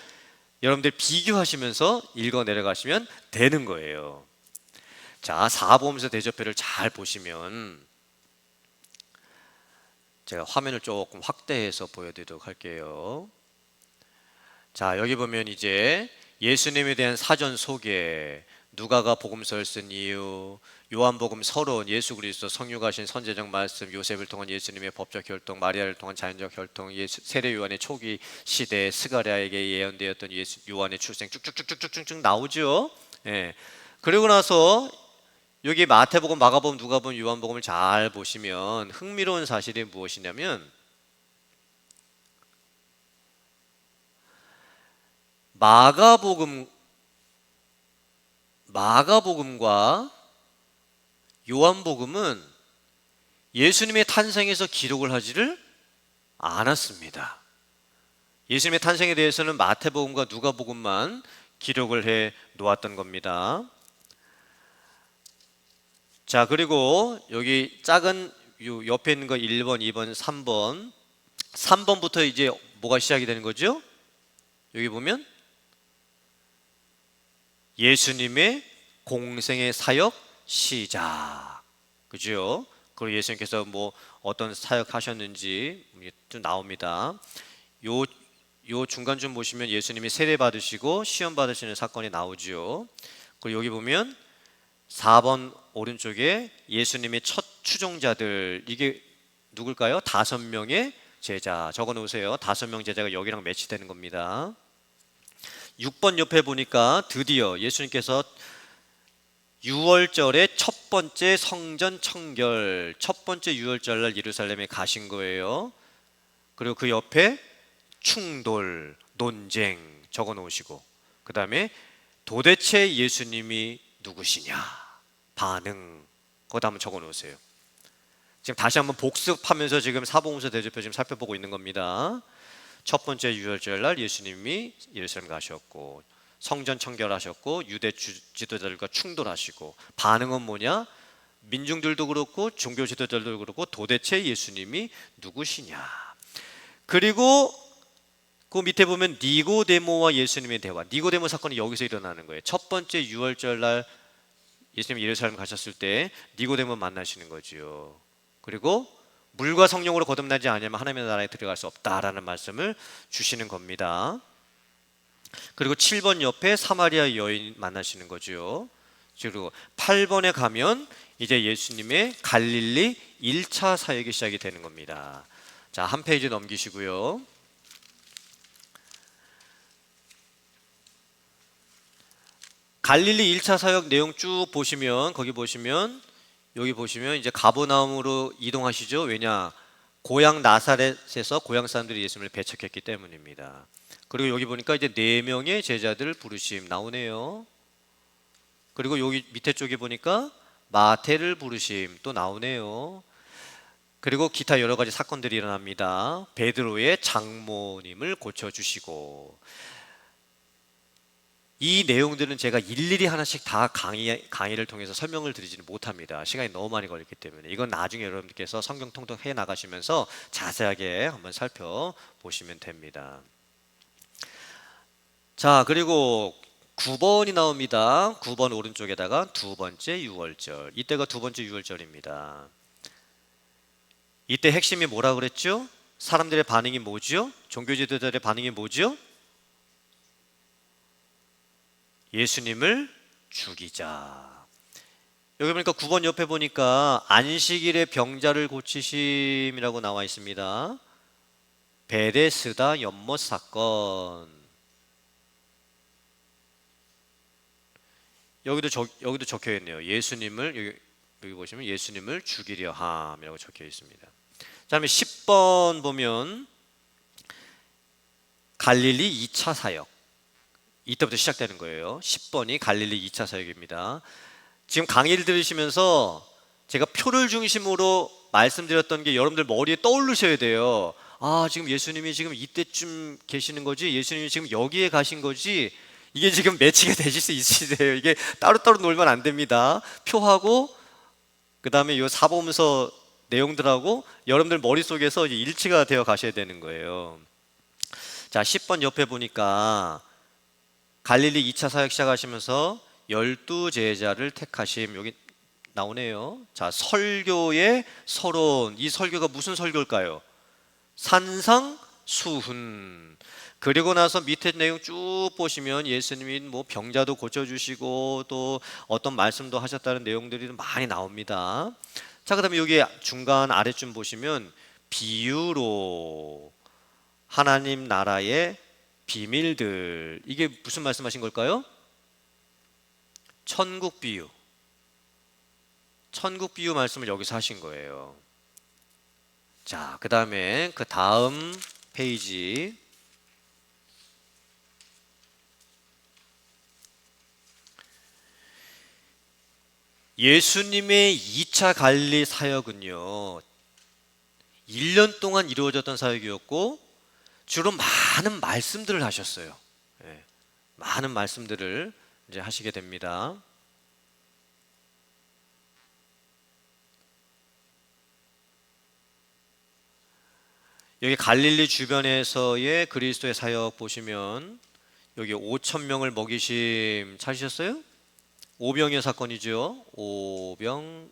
여러분들 비교하시면서 읽어 내려가시면 되는 거예요. 자, 사복음서 대조표를 잘 보시면 제가 화면을 조금 확대해서 보여드리도록 할게요. 자, 여기 보면 이제 예수님에 대한 사전 소개, 누가가 복음서를 쓴 이유, 요한복음 서론, 예수 그리스도 성육하신 선제적 말씀, 요셉을 통한 예수님의 법적 혈통, 마리아를 통한 자연적 혈통, 세례 요한의 초기 시대, 스가랴에게 예언되었던 요한의 출생 쭉쭉쭉쭉쭉 나오죠. 예. 그리고 나서 여기 마태복음, 마가복음, 누가복음, 요한복음을 잘 보시면 흥미로운 사실이 무엇이냐면 마가복음과 요한복음은 예수님의 탄생에서 기록을 하지를 않았습니다. 예수님의 탄생에 대해서는 마태복음과 누가복음만 기록을 해 놓았던 겁니다. 자, 그리고 여기 작은 요 옆에 있는 거 1번, 2번, 3번. 3번부터 이제 뭐가 시작이 되는 거죠? 여기 보면 예수님의 공생의 사역 시작. 그죠? 그리고 예수님께서 뭐 어떤 사역 하셨는지 좀 나옵니다. 요, 요 중간쯤 보시면 예수님이 세례 받으시고 시험 받으시는 사건이 나오죠. 그리고 여기 보면 4번 오른쪽에 예수님의 첫 추종자들, 이게 누굴까요? 5명의 제자 적어 놓으세요. 5명 제자가 여기랑 매치되는 겁니다. 6번 옆에 보니까 드디어 예수님께서 6월절에 첫 번째 성전 청결, 첫 번째 6월절 날 예루살렘에 가신 거예요. 그리고 그 옆에 충돌, 논쟁 적어 놓으시고, 그 다음에 도대체 예수님이 누구시냐 반응, 그거 한번 적어 놓으세요. 지금 다시 한번 복습하면서 지금 사복음서 대조표 지금 살펴보고 있는 겁니다. 첫 번째 유월절 날 예수님이 예루살렘 가셨고 성전 청결하셨고 유대 지도자들과 충돌하시고, 반응은 뭐냐? 민중들도 그렇고 종교 지도자들도 그렇고 도대체 예수님이 누구시냐. 그리고 그 밑에 보면 니고데모와 예수님의 대화, 니고데모 사건이 여기서 일어나는 거예요. 첫 번째 유월절 날 예수님이 예루살렘 가셨을 때 니고데모 만나시는 거지요. 그리고 물과 성령으로 거듭나지 않으면 하나님의 나라에 들어갈 수 없다라는 말씀을 주시는 겁니다. 그리고 7번 옆에 사마리아 여인 만나시는 거죠. 그리고 8번에 가면 이제 예수님의 갈릴리 1차 사역이 시작이 되는 겁니다. 자, 한 페이지 넘기시고요. 갈릴리 1차 사역 내용 쭉 보시면, 거기 보시면, 여기 보시면 이제 가버나움으로 이동하시죠. 왜냐? 고향 나사렛에서 고향 사람들이 예수님을 배척했기 때문입니다. 그리고 여기 보니까 이제 4명의 제자들 부르심 나오네요. 그리고 여기 밑에 쪽에 보니까 마태를 부르심 또 나오네요. 그리고 기타 여러 가지 사건들이 일어납니다. 베드로의 장모님을 고쳐주시고, 이 내용들은 제가 일일이 하나씩 다 강의를 통해서 설명을 드리지는 못합니다. 시간이 너무 많이 걸렸기 때문에 이건 나중에 여러분들께서 성경 통독해 나가시면서 자세하게 한번 살펴보시면 됩니다. 자, 그리고 9번이 나옵니다. 9번 오른쪽에다가 두 번째 유월절. 이때가 두 번째 유월절입니다. 이때 핵심이 뭐라 그랬죠? 사람들의 반응이 뭐죠? 종교 지도자들의 반응이 뭐죠? 예수님을 죽이자. 여기 보니까 9번 옆에 보니까 안식일에 병자를 고치심이라고 나와 있습니다. 베데스다 연못 사건. 여기도 적혀 있네요. 예수님을 여기 보시면 예수님을 죽이려 함이라고 적혀 있습니다. 자, 그다음에 10번 보면 갈릴리 2차 사역. 이때부터 시작되는 거예요. 10번이 갈릴리 2차 사역입니다. 지금 강의를 들으시면서 제가 표를 중심으로 말씀드렸던 게 여러분들 머리에 떠오르셔야 돼요. 아, 지금 예수님이 지금 이때쯤 계시는 거지, 예수님이 지금 여기에 가신 거지, 이게 지금 매치가 되실 수 있으세요. 이게 따로따로 놀면 안 됩니다. 표하고 그 다음에 이 사복음서 내용들하고 여러분들 머릿속에서 일치가 되어 가셔야 되는 거예요. 자, 10번 옆에 보니까 갈릴리 2차 사역 시작하시면서 12제자를 택하심, 여기 나오네요. 자, 설교의 서론. 이 설교가 무슨 설교일까요? 산상수훈. 그리고 나서 밑에 내용 쭉 보시면 예수님이 뭐 병자도 고쳐주시고 또 어떤 말씀도 하셨다는 내용들이 많이 나옵니다. 자, 그 다음에 여기 중간 아래쯤 보시면 비유로 하나님 나라의 비밀들, 이게 무슨 말씀하신 걸까요? 천국 비유. 천국 비유 말씀을 여기서 하신 거예요. 자, 그 다음에 그 다음 페이지. 예수님의 2차 갈릴리 사역은요, 1년 동안 이루어졌던 사역이었고 주로 많은 말씀들을 하셨어요. 네, 많은 말씀들을 이제 하시게 됩니다. 여기 갈릴리 주변에서의 그리스도의 사역 보시면 여기 5천 명을 먹이심 찾으셨어요? 오병이어 사건이죠. 오병이어.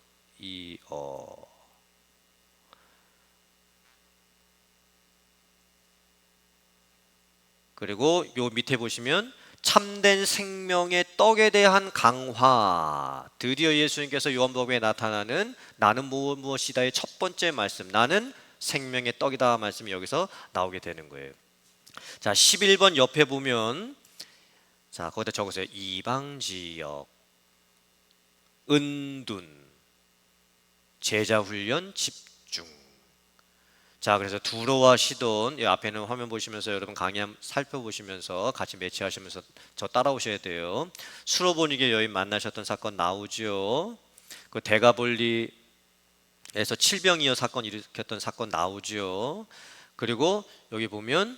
그리고 요 밑에 보시면 참된 생명의 떡에 대한 강화. 드디어 예수님께서 요한복음에 나타나는 나는 무엇이다의 첫 번째 말씀, 나는 생명의 떡이다 말씀이 여기서 나오게 되는 거예요. 자, 11번 옆에 보면, 자, 거기다 적으세요. 이방지역, 은둔, 제자훈련 집중. 자, 그래서 두로와 시돈, 이 앞에는 화면 보시면서 여러분 강의 살펴보시면서 같이 매치하시면서 저 따라오셔야 돼요. 수로보니게 여인 만나셨던 사건 나오죠. 그 대가볼리에서 칠병이어 사건 일으켰던 사건 나오죠. 그리고 여기 보면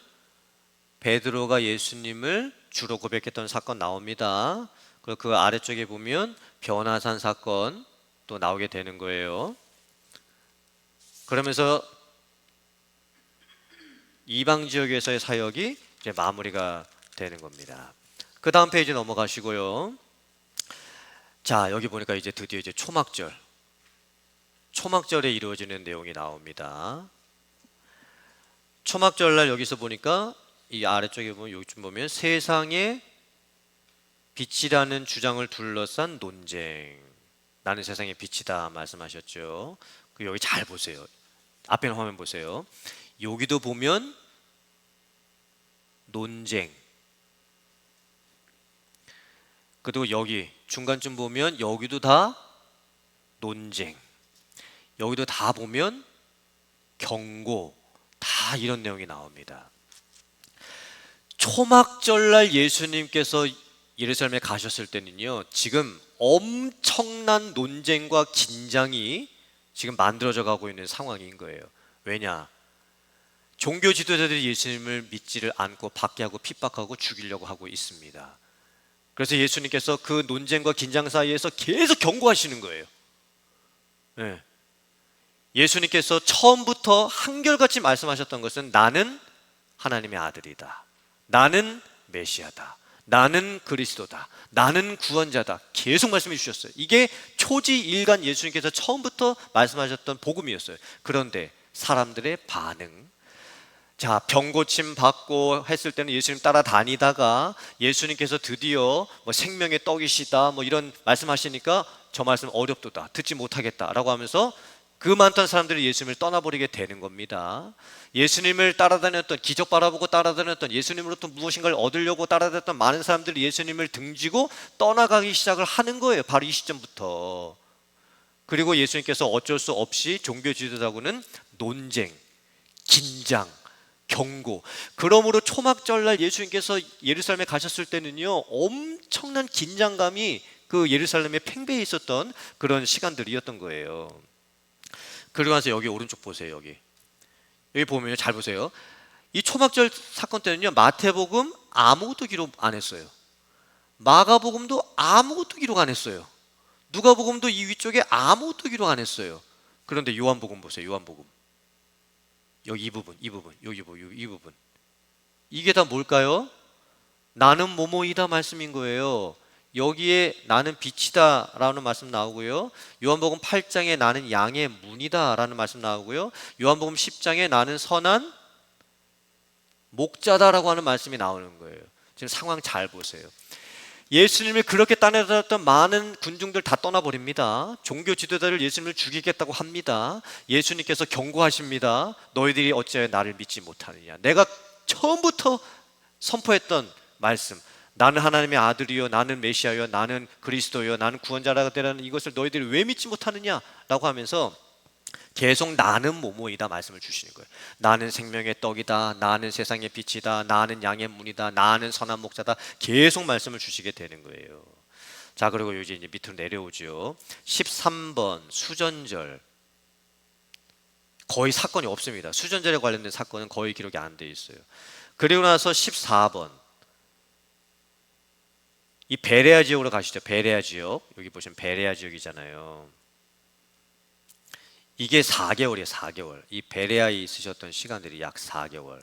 베드로가 예수님을 주로 고백했던 사건 나옵니다. 그리고 그 아래쪽에 보면 변화산 사건 또 나오게 되는 거예요. 그러면서 이방 지역에서의 사역이 이제 마무리가 되는 겁니다. 그 다음 페이지 넘어가시고요. 자, 여기 보니까 이제 드디어 이제 초막절에 이루어지는 내용이 나옵니다. 초막절날 여기서 보니까 이 아래쪽에 보면 요즘 보면 세상의 빛이라는 주장을 둘러싼 논쟁. 나는 세상의 빛이다 말씀하셨죠. 여기 잘 보세요. 앞에 화면 보세요. 여기도 보면 논쟁. 그리고 여기 중간쯤 보면 여기도 다 논쟁. 여기도 다 보면 경고. 다 이런 내용이 나옵니다. 초막절날 예수님께서 예루살렘에 가셨을 때는요, 지금 엄청난 논쟁과 긴장이 지금 만들어져 가고 있는 상황인 거예요. 왜냐? 종교 지도자들이 예수님을 믿지를 않고 박해하고 핍박하고 죽이려고 하고 있습니다. 그래서 예수님께서 그 논쟁과 긴장 사이에서 계속 경고하시는 거예요. 네. 예수님께서 처음부터 한결같이 말씀하셨던 것은 나는 하나님의 아들이다. 나는 메시아다. 나는 그리스도다. 나는 구원자다. 계속 말씀해 주셨어요. 이게 초지일간 예수님께서 처음부터 말씀하셨던 복음이었어요. 그런데 사람들의 반응, 자, 병 고침 받고 했을 때는 예수님 따라다니다가 예수님께서 드디어 뭐 생명의 떡이시다 뭐 이런 말씀하시니까 저 말씀 어렵도다, 듣지 못하겠다라고 하면서 그 많던 사람들이 예수님을 떠나버리게 되는 겁니다. 예수님을 따라다녔던, 기적 바라보고 따라다녔던, 예수님으로부터 무엇인가를 얻으려고 따라다녔던 많은 사람들이 예수님을 등지고 떠나가기 시작을 하는 거예요. 바로 이 시점부터. 그리고 예수님께서 어쩔 수 없이 종교 지도자하고는 논쟁, 긴장, 경고. 그러므로 초막절날 예수님께서 예루살렘에 가셨을 때는요, 엄청난 긴장감이 그 예루살렘에 팽배해 있었던 그런 시간들이었던 거예요. 그러고 나서 여기 오른쪽 보세요. 여기 보면 잘 보세요. 이 초막절 사건 때는요, 마태복음 아무것도 기록 안 했어요. 마가복음도 아무것도 기록 안 했어요. 누가복음도 이 위쪽에 아무것도 기록 안 했어요. 그런데 요한복음 보세요. 요한복음 여기 이 부분, 여기 이 부분, 이게 다 뭘까요? 나는 뭐뭐이다 말씀인 거예요. 여기에 나는 빛이다 라는 말씀 나오고요, 요한복음 8장에 나는 양의 문이다 라는 말씀 나오고요, 요한복음 10장에 나는 선한 목자다 라고 하는 말씀이 나오는 거예요. 지금 상황 잘 보세요. 예수님을 그렇게 따라다녔던 많은 군중들 다 떠나버립니다. 종교 지도자를 예수님을 죽이겠다고 합니다. 예수님께서 경고하십니다. 너희들이 어찌하여 나를 믿지 못하느냐. 내가 처음부터 선포했던 말씀, 나는 하나님의 아들이요, 나는 메시아요, 나는 그리스도요, 나는 구원자라고 되라는 이것을 너희들이 왜 믿지 못하느냐 라고 하면서 계속 나는 뭐뭐이다 말씀을 주시는 거예요. 나는 생명의 떡이다, 나는 세상의 빛이다, 나는 양의 문이다, 나는 선한 목자다, 계속 말씀을 주시게 되는 거예요. 자, 그리고 이제 밑으로 내려오죠. 13번 수전절, 거의 사건이 없습니다. 수전절에 관련된 사건은 거의 기록이 안 돼 있어요. 그리고 나서 14번, 이 베레아 지역으로 가시죠. 베레아 지역, 여기 보시면 베레아 지역이잖아요. 이게 4개월이에요. 4개월. 이 베레아에 있으셨던 시간들이 약 4개월.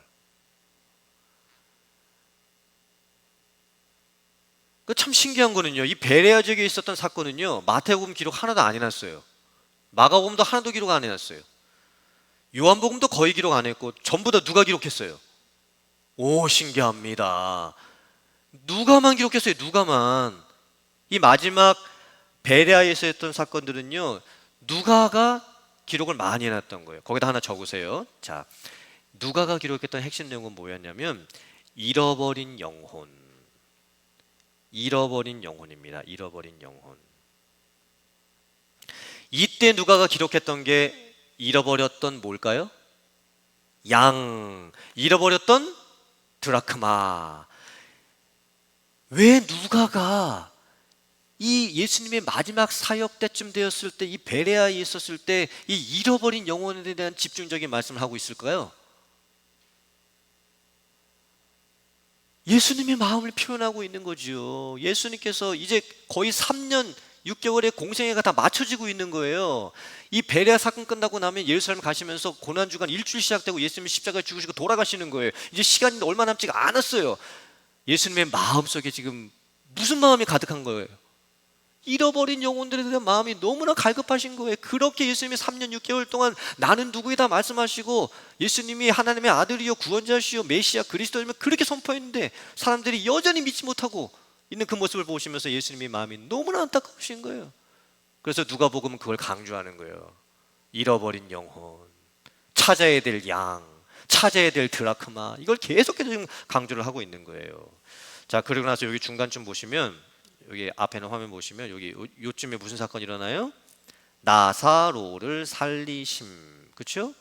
참 신기한 거는요, 이 베레아 지역에 있었던 사건은요, 마태복음 기록 하나도 안 해놨어요. 마가복음도 하나도 기록 안 해놨어요. 요한복음도 거의 기록 안 했고 전부 다 누가 기록했어요? 오, 신기합니다. 누가만 기록했어요. 누가만. 이 마지막 베레아에서 했던 사건들은요, 누가가 기록을 많이 해놨던 거예요. 거기다 하나 적으세요. 자, 누가가 기록했던 핵심 내용은 뭐였냐면 잃어버린 영혼. 잃어버린 영혼입니다. 잃어버린 영혼. 이때 누가가 기록했던 게 잃어버렸던 뭘까요? 양. 잃어버렸던 드라크마. 왜 누가가 이 예수님의 마지막 사역 때쯤 되었을 때, 이 베레아에 있었을 때 이 잃어버린 영혼에 대한 집중적인 말씀을 하고 있을까요? 예수님의 마음을 표현하고 있는 거지요. 예수님께서 이제 거의 3년 6개월의 공생애가 다 맞춰지고 있는 거예요. 이 베레아 사건 끝나고 나면 예루살렘 가시면서 고난주간 일주일 시작되고 예수님이 십자가에 죽으시고 돌아가시는 거예요. 이제 시간이 얼마 남지가 않았어요. 예수님의 마음속에 지금 무슨 마음이 가득한 거예요? 잃어버린 영혼들에 대한 마음이 너무나 갈급하신 거예요. 그렇게 예수님이 3년 6개월 동안 나는 누구이다 말씀하시고 예수님이 하나님의 아들이요 구원자시요 메시아 그리스도이며 그렇게 선포했는데 사람들이 여전히 믿지 못하고 있는 그 모습을 보시면서 예수님의 마음이 너무나 안타까우신 거예요. 그래서 누가복음은 그걸 강조하는 거예요. 잃어버린 영혼, 찾아야 될 양, 찾아야 될 드라크마, 이걸 계속해서 지금 강조를 하고 있는 거예요. 자, 그리고 나서 여기 중간쯤 보시면, 여기 앞에는 화면 보시면 여기 요쯤에 무슨 사건이 일어나요? 나사로를 살리심. 그렇죠?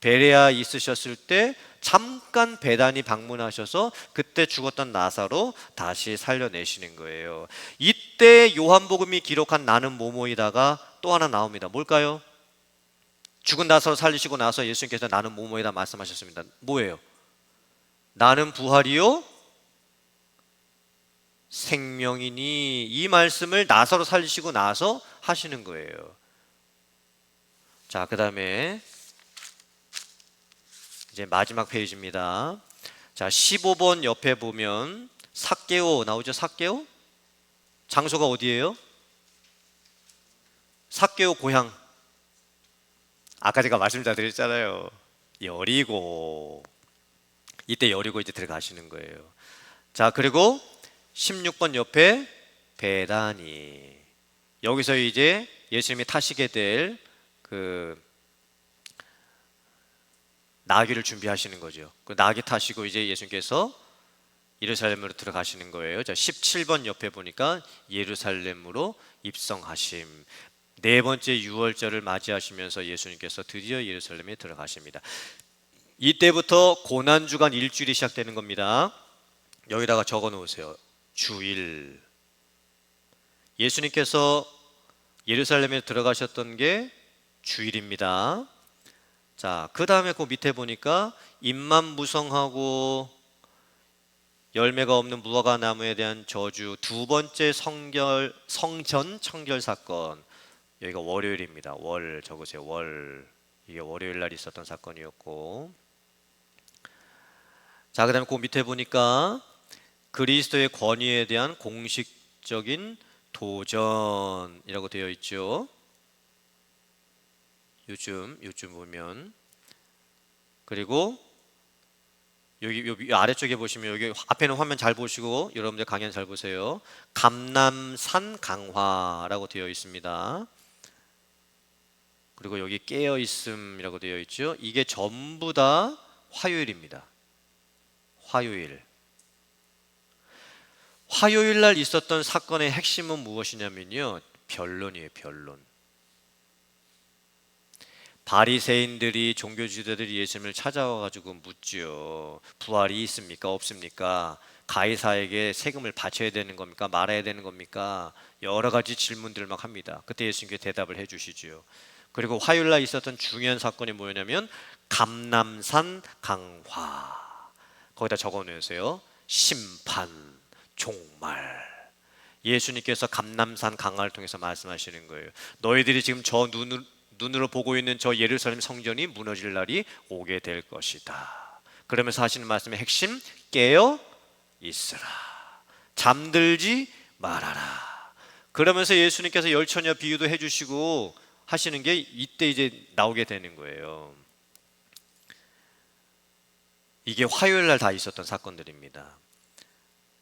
베레아 있으셨을 때 잠깐 베다니 방문하셔서 그때 죽었던 나사로 다시 살려내시는 거예요. 이때 요한복음이 기록한 나는 뭐뭐이다가 또 하나 나옵니다. 뭘까요? 죽은 나사로 살리시고 나서 예수님께서 나는 뭐뭐이다 말씀하셨습니다. 뭐예요? 나는 부활이요 생명이니. 이 말씀을 나사로 살리시고 나서 하시는 거예요. 자, 그 다음에 이제 마지막 페이지입니다. 자, 15번 옆에 보면 삭개오 나오죠? 삭개오? 장소가 어디예요? 삭개오 고향. 아까 제가 말씀 다 드렸잖아요. 여리고. 이때 여리고 이제 들어가시는 거예요. 자, 그리고 16번 옆에 베다니. 여기서 이제 예수님이 타시게 될 그 나귀를 준비하시는 거죠. 그 나귀 타시고 이제 예수님께서 예루살렘으로 들어가시는 거예요. 자, 17번 옆에 보니까 예루살렘으로 입성하심. 네 번째 유월절을 맞이하시면서 예수님께서 드디어 예루살렘에 들어가십니다. 이때부터 고난주간 일주일이 시작되는 겁니다. 여기다가 적어 놓으세요. 주일. 예수님께서 예루살렘에 들어가셨던 게 주일입니다. 자, 그 다음에 그 밑에 보니까 잎만 무성하고 열매가 없는 무화과 나무에 대한 저주, 두 번째 성전 청결 사건. 여기가 월요일입니다. 월 적으세요. 월. 이게 월요일 날 있었던 사건이었고, 자, 그 다음에 그 밑에 보니까 그리스도의 권위에 대한 공식적인 도전이라고 되어 있죠. 요즘 보면. 그리고 여기 아래쪽에 보시면, 여기 앞에는 화면 잘 보시고 여러분들 강연 잘 보세요. 감람산 강화라고 되어 있습니다. 그리고 여기 깨어 있음이라고 되어 있죠. 이게 전부 다 화요일입니다. 화요일. 화요일 날 있었던 사건의 핵심은 무엇이냐면요, 변론이에요. 변론. 바리새인들이, 종교지도자들이 예수님을 찾아와 가지고 묻지요. 부활이 있습니까? 없습니까? 가이사에게 세금을 바쳐야 되는 겁니까? 말아야 되는 겁니까? 여러 가지 질문들을 막 합니다. 그때 예수님께 대답을 해 주시지요. 그리고 화요일 날 있었던 중요한 사건이 뭐냐면 감람산 강화. 거기다 적어 놓으세요. 심판, 종말. 예수님께서 감람산 강화를 통해서 말씀하시는 거예요. 너희들이 지금 저 눈으로 보고 있는 저 예루살렘 성전이 무너질 날이 오게 될 것이다. 그러면서 하시는 말씀의 핵심, 깨어 있으라, 잠들지 말아라. 그러면서 예수님께서 열처녀 비유도 해주시고 하시는 게 이때 이제 나오게 되는 거예요. 이게 화요일 날 다 있었던 사건들입니다.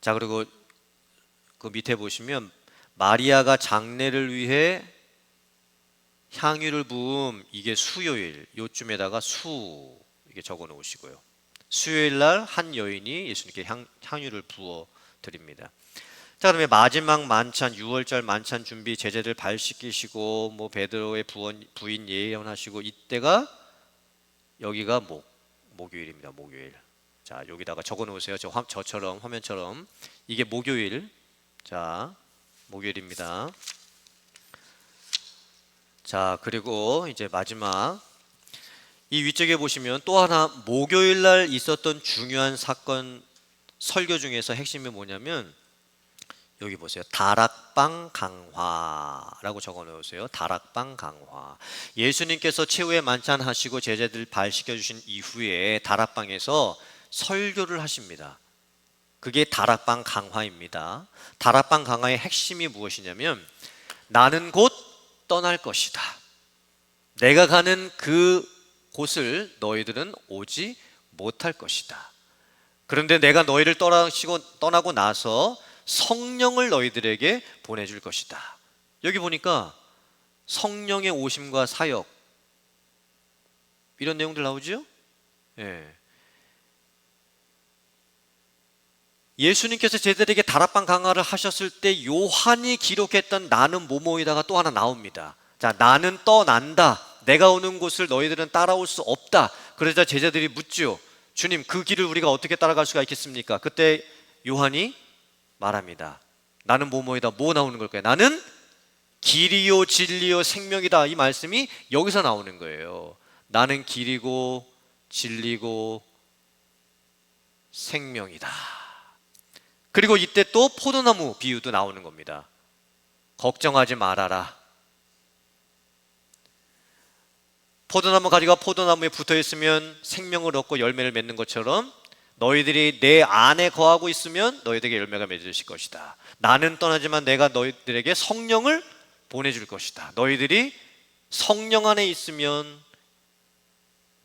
자, 그리고 그 밑에 보시면 마리아가 장례를 위해 향유를 부음, 이게 수요일, 요쯤에다가 수 이게 적어 놓으시고요. 수요일 날 한 여인이 예수님께 향유를 부어 드립니다. 자, 그다음에 마지막 만찬, 6월절 만찬 준비, 제자들 발 씻기시고 뭐 베드로의 부인 예언하시고, 이때가 여기가 목요일입니다. 목요일. 자, 여기다가 적어 놓으세요. 저처럼 화면처럼. 이게 목요일. 자, 목요일입니다. 자, 그리고 이제 마지막 이 위쪽에 보시면 또 하나 목요일 날 있었던 중요한 사건 설교 중에서 핵심이 뭐냐면 여기 보세요. 다락방 강화라고 적어 놓으세요. 다락방 강화. 예수님께서 최후의 만찬 하시고 제자들 발 씻겨 주신 이후에 다락방에서 설교를 하십니다. 그게 다락방 강화입니다. 다락방 강화의 핵심이 무엇이냐면 나는 곧 떠날 것이다. 내가 가는 그 곳을 너희들은 오지 못할 것이다. 그런데 내가 너희를 떠나고 나서 성령을 너희들에게 보내줄 것이다. 여기 보니까 성령의 오심과 사역 이런 내용들 나오죠? 예. 예수님께서 제자들에게 다락방 강화를 하셨을 때 요한이 기록했던 나는 뭐뭐이다가 또 하나 나옵니다. 자, 나는 떠난다. 내가 오는 곳을 너희들은 따라올 수 없다. 그러자 제자들이 묻죠. 주님, 그 길을 우리가 어떻게 따라갈 수가 있겠습니까? 그때 요한이 말합니다. 나는 뭐뭐이다. 뭐 나오는 걸까요? 나는 길이요 진리요 생명이다. 이 말씀이 여기서 나오는 거예요. 나는 길이고 진리고 생명이다. 그리고 이때 또 포도나무 비유도 나오는 겁니다. 걱정하지 말아라. 포도나무 가지가 포도나무에 붙어 있으면 생명을 얻고 열매를 맺는 것처럼 너희들이 내 안에 거하고 있으면 너희들에게 열매가 맺어질 것이다. 나는 떠나지만 내가 너희들에게 성령을 보내줄 것이다. 너희들이 성령 안에 있으면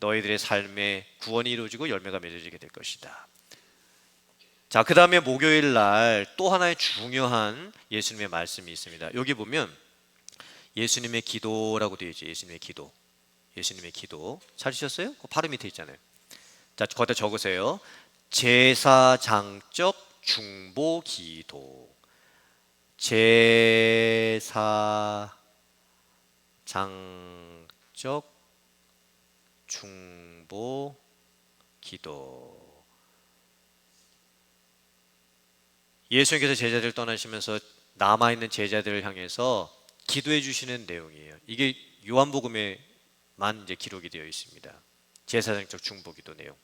너희들의 삶에 구원이 이루어지고 열매가 맺어지게 될 것이다. 자, 그 다음에 목요일 날 또 하나의 중요한 예수님의 말씀이 있습니다. 여기 보면 예수님의 기도라고 되어 있죠. 예수님의 기도. 예수님의 기도 찾으셨어요? 바로 밑에 있잖아요. 자, 거기다 적으세요. 제사장적 중보 기도. 제사장적 중보 기도. 예수님께서 제자들을 떠나시면서 남아있는 제자들을 향해서 기도해 주시는 내용이에요. 이게 요한복음에만 이제 기록이 되어 있습니다. 제사장적 중보기도 내용.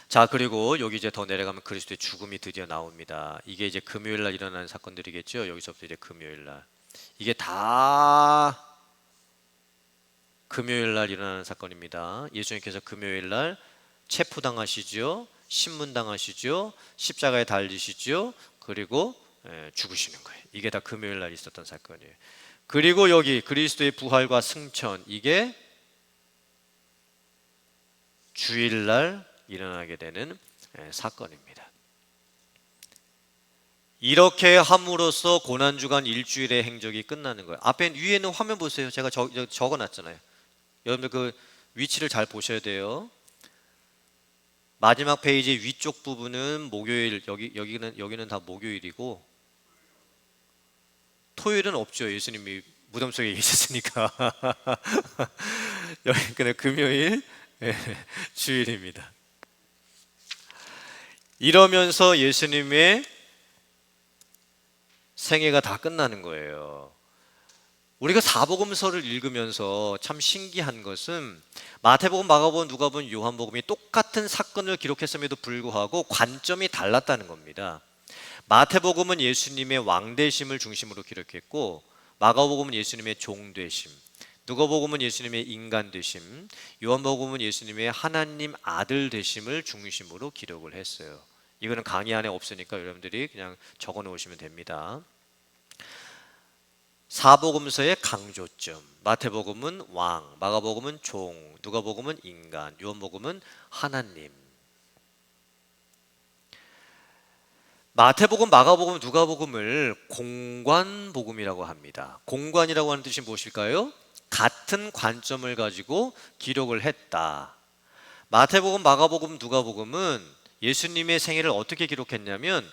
자, 그리고 여기 이제 더 내려가면 그리스도의 죽음이 드디어 나옵니다. 이게 이제 금요일 날 일어나는 사건들이겠죠. 여기서부터 이제 금요일 날. 이게 다 금요일 날 일어나는 사건입니다. 예수님께서 금요일 날 체포당하시죠. 신문당하시죠. 십자가에 달리시죠. 그리고 죽으시는 거예요. 이게 다 금요일 날 있었던 사건이에요. 그리고 여기 그리스도의 부활과 승천, 이게 주일날 일어나게 되는 사건입니다. 이렇게 함으로써 고난주간 일주일의 행적이 끝나는 거예요. 앞에 위에 있는 화면 보세요. 제가 적어놨잖아요. 여러분들 그 위치를 잘 보셔야 돼요. 마지막 페이지 위쪽 부분은 목요일, 여기는 다 목요일이고 토요일은 없죠. 예수님이 무덤 속에 계셨으니까. 여기는 금요일, 주일입니다. 이러면서 예수님의 생애가 다 끝나는 거예요. 우리가 사복음서를 읽으면서 참 신기한 것은 마태복음, 마가복음, 누가복음, 요한복음이 똑같은 사건을 기록했음에도 불구하고 관점이 달랐다는 겁니다. 마태복음은 예수님의 왕되심을 중심으로 기록했고 마가복음은 예수님의 종되심, 누가복음은 예수님의 인간 되심, 요한복음은 예수님의 하나님 아들 되심을 중심으로 기록을 했어요. 이거는 강의 안에 없으니까 여러분들이 그냥 적어 놓으시면 됩니다. 사복음서의 강조점, 마태복음은 왕, 마가복음은 종, 누가복음은 인간, 요한복음은 하나님. 마태복음, 마가복음, 누가복음을 공관복음이라고 합니다. 공관이라고 하는 뜻이 무엇일까요? 같은 관점을 가지고 기록을 했다. 마태복음, 마가복음, 누가복음은 예수님의 생애를 어떻게 기록했냐면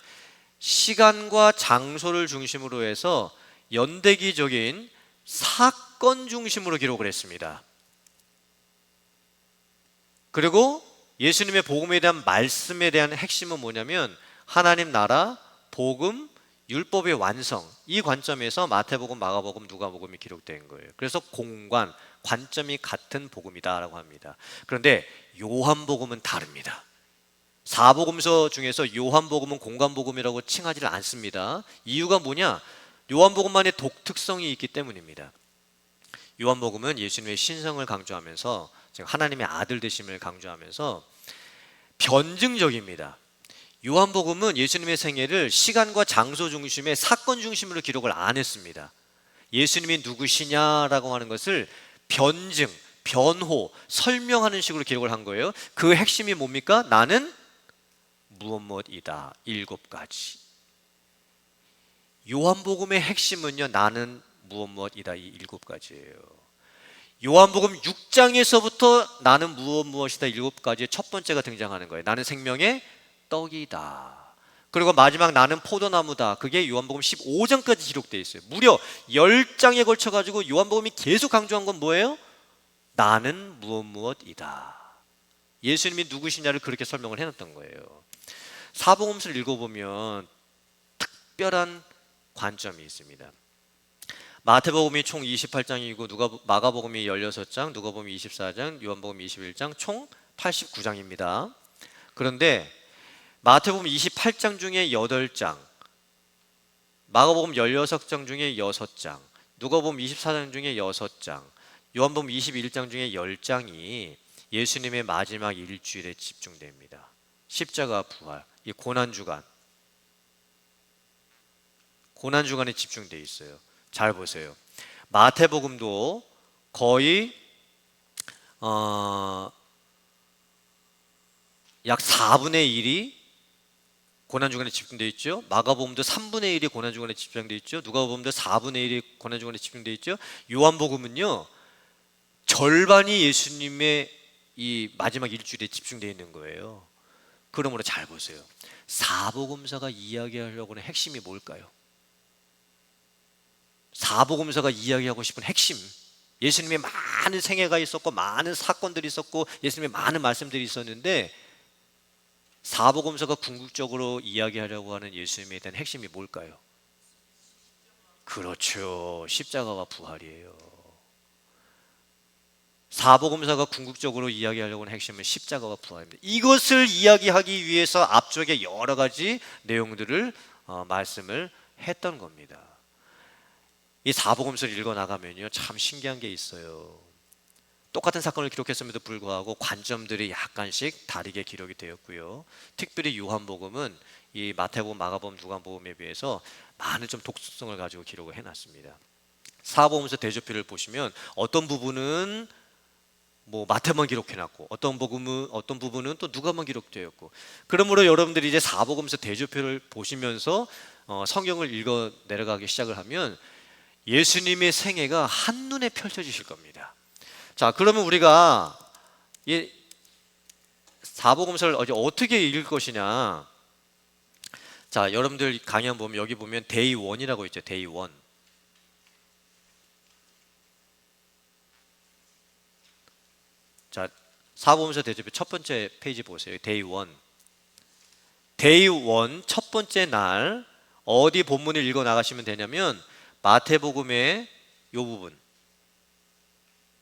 시간과 장소를 중심으로 해서 연대기적인 사건 중심으로 기록을 했습니다. 그리고 예수님의 복음에 대한 말씀에 대한 핵심은 뭐냐면 하나님 나라, 복음, 율법의 완성, 이 관점에서 마태복음, 마가복음, 누가복음이 기록된 거예요. 그래서 공관, 관점이 같은 복음이다라고 합니다. 그런데 요한복음은 다릅니다. 사복음서 중에서 요한복음은 공관복음이라고 칭하지를 않습니다. 이유가 뭐냐? 요한복음만의 독특성이 있기 때문입니다. 요한복음은 예수님의 신성을 강조하면서 하나님의 아들 되심을 강조하면서 변증적입니다. 요한복음은 예수님의 생애를 시간과 장소 중심의 사건 중심으로 기록을 안 했습니다. 예수님이 누구시냐라고 하는 것을 변증, 변호, 설명하는 식으로 기록을 한 거예요. 그 핵심이 뭡니까? 나는 무엇이다. 7가지. 요한복음의 핵심은요, 나는 무엇이다. 이 7가지예요. 요한복음 6장에서부터 나는 무엇이다 7가지의 첫 번째가 등장하는 거예요. 나는 생명의 떡이다. 그리고 마지막 나는 포도나무다. 그게 요한복음 15장까지 기록되어 있어요. 무려 10장에 걸쳐 가지고 요한복음이 계속 강조한 건 뭐예요? 나는 무엇이다. 예수님이 누구시냐를 그렇게 설명을 해놨던 거예요. 사복음서를 읽어보면 특별한 관점이 있습니다. 마태복음이 총 28장이고 마가복음이 16장, 누가복음이 24장, 요한복음이 21장, 총 89장입니다. 그런데 마태복음 28장 중에 8장, 마가복음 16장 중에 6장, 누가복음 24장 중에 6장, 요한복음 21장 중에 10장이 예수님의 마지막 일주일에 집중됩니다. 십자가 부활, 이 고난주간에 집중되어 있어요. 잘 보세요. 마태복음도 거의 약 4분의 1이 고난주간에 집중되어 있죠. 마가복음도 3분의 1이 고난주간에 집중되어 있죠. 누가복음도 4분의 1이 고난주간에 집중되어 있죠. 요한복음은요, 절반이 예수님의 이 마지막 일주일에 집중되어 있는 거예요. 그러므로 잘 보세요. 사복음서가 이야기하려고 하는 핵심이 뭘까요? 사복음서가 이야기하고 싶은 핵심, 예수님의 많은 생애가 있었고 많은 사건들이 있었고 예수님의 많은 말씀들이 있었는데 사복음서가 궁극적으로 이야기하려고 하는 예수님에 대한 핵심이 뭘까요? 그렇죠. 십자가와 부활이에요. 사복음서가 궁극적으로 이야기하려고 하는 핵심은 십자가와 부활입니다. 이것을 이야기하기 위해서 앞쪽에 여러 가지 내용들을 말씀을 했던 겁니다. 이 사복음서를 읽어나가면요, 참 신기한 게 있어요. 똑같은 사건을 기록했음에도 불구하고 관점들이 약간씩 다르게 기록이 되었고요. 특별히 요한복음은 이 마태복음, 마가복음, 누가복음에 비해서 많은 좀 독특성을 가지고 기록을 해놨습니다. 사복음서 대조표를 보시면 어떤 부분은 뭐 마태만 기록해놨고 어떤 부분은 또 누가만 기록되었고, 그러므로 여러분들이 이제 사복음서 대조표를 보시면서 성경을 읽어 내려가기 시작을 하면 예수님의 생애가 한눈에 펼쳐지실 겁니다. 자, 그러면 우리가 이 사복음서를 어떻게 읽을 것이냐. 자, 여러분들 강연 보면 여기 보면 데이 1이라고 있죠. 데이 1. 자, 사복음서 대조표 첫 번째 페이지 보세요. 데이 1. 데이 1 첫 번째 날 어디 본문을 읽어 나가시면 되냐면 마태복음의 요 부분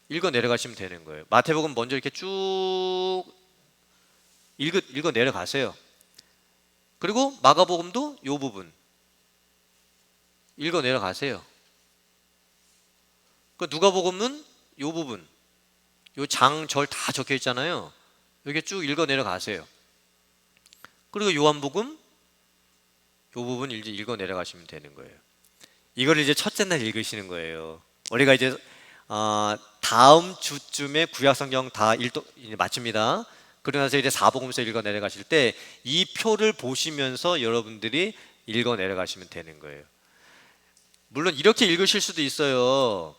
읽어 내려가시면 되는 거예요. 마태복음 먼저 이렇게 쭉 읽어 내려가세요. 그리고 마가복음도 요 부분 읽어 내려가세요. 그 누가복음은 요 부분, 요 장, 절 다 적혀 있잖아요. 여기 쭉 읽어 내려가세요. 그리고 요한복음 요 부분 이제 읽어 내려가시면 되는 거예요. 이걸 이제 첫째 날 읽으시는 거예요. 우리가 이제 다음 주쯤에 구약성경 다 이제 마칩니다. 그러고 나서 이제 사복음서 읽어 내려가실 때 이 표를 보시면서 여러분들이 읽어 내려가시면 되는 거예요. 물론 이렇게 읽으실 수도 있어요.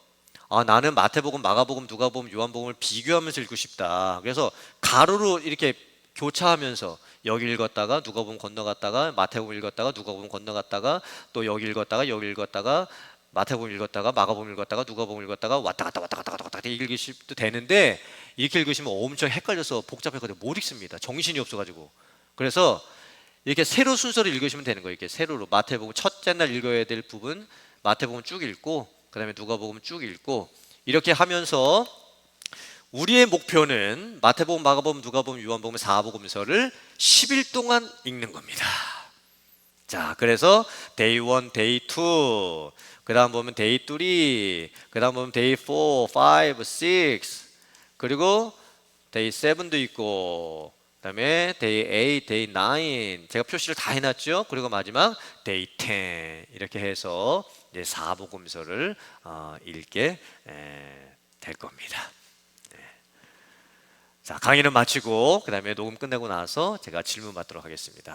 나는 마태복음, 마가복음, 누가복음, 요한복음을 비교하면서 읽고 싶다. 그래서 가로로 이렇게 교차하면서 여기 읽었다가 누가복음 건너갔다가 마태복음 읽었다가 누가복음 건너갔다가 또 여기 읽었다가 여기 읽었다가 마태복음 읽었다가 마가복음 읽었다가 누가복음 읽었다가 왔다 갔다 왔다 갔다 왔다 갔다 읽으셔도 되는데, 이렇게 읽으시면 엄청 헷갈려서 복잡해가지고 못 읽습니다. 정신이 없어가지고. 그래서 이렇게 세로 순서를 읽으시면 되는 거예요. 이렇게 세로로 마태복음 첫째 날 읽어야 될 부분 마태복음 쭉 읽고, 그 다음에 누가복음 쭉 읽고, 이렇게 하면서 우리의 목표는 마태복음, 마가복음, 누가복음, 요한복음, 사복음서를 10일 동안 읽는 겁니다. 자, 그래서 데이 1, 데이 2, 그 다음 보면 데이 3, 그 다음 보면 데이 4, 5, 6, 그리고 데이 7도 있고, 그 다음에 데이 8, 데이 9, 제가 표시를 다 해놨죠. 그리고 마지막 데이 10, 이렇게 해서 이제 사복음서를 읽게 될 겁니다. 자, 강의는 마치고 그 다음에 녹음 끝내고 나서 제가 질문 받도록 하겠습니다.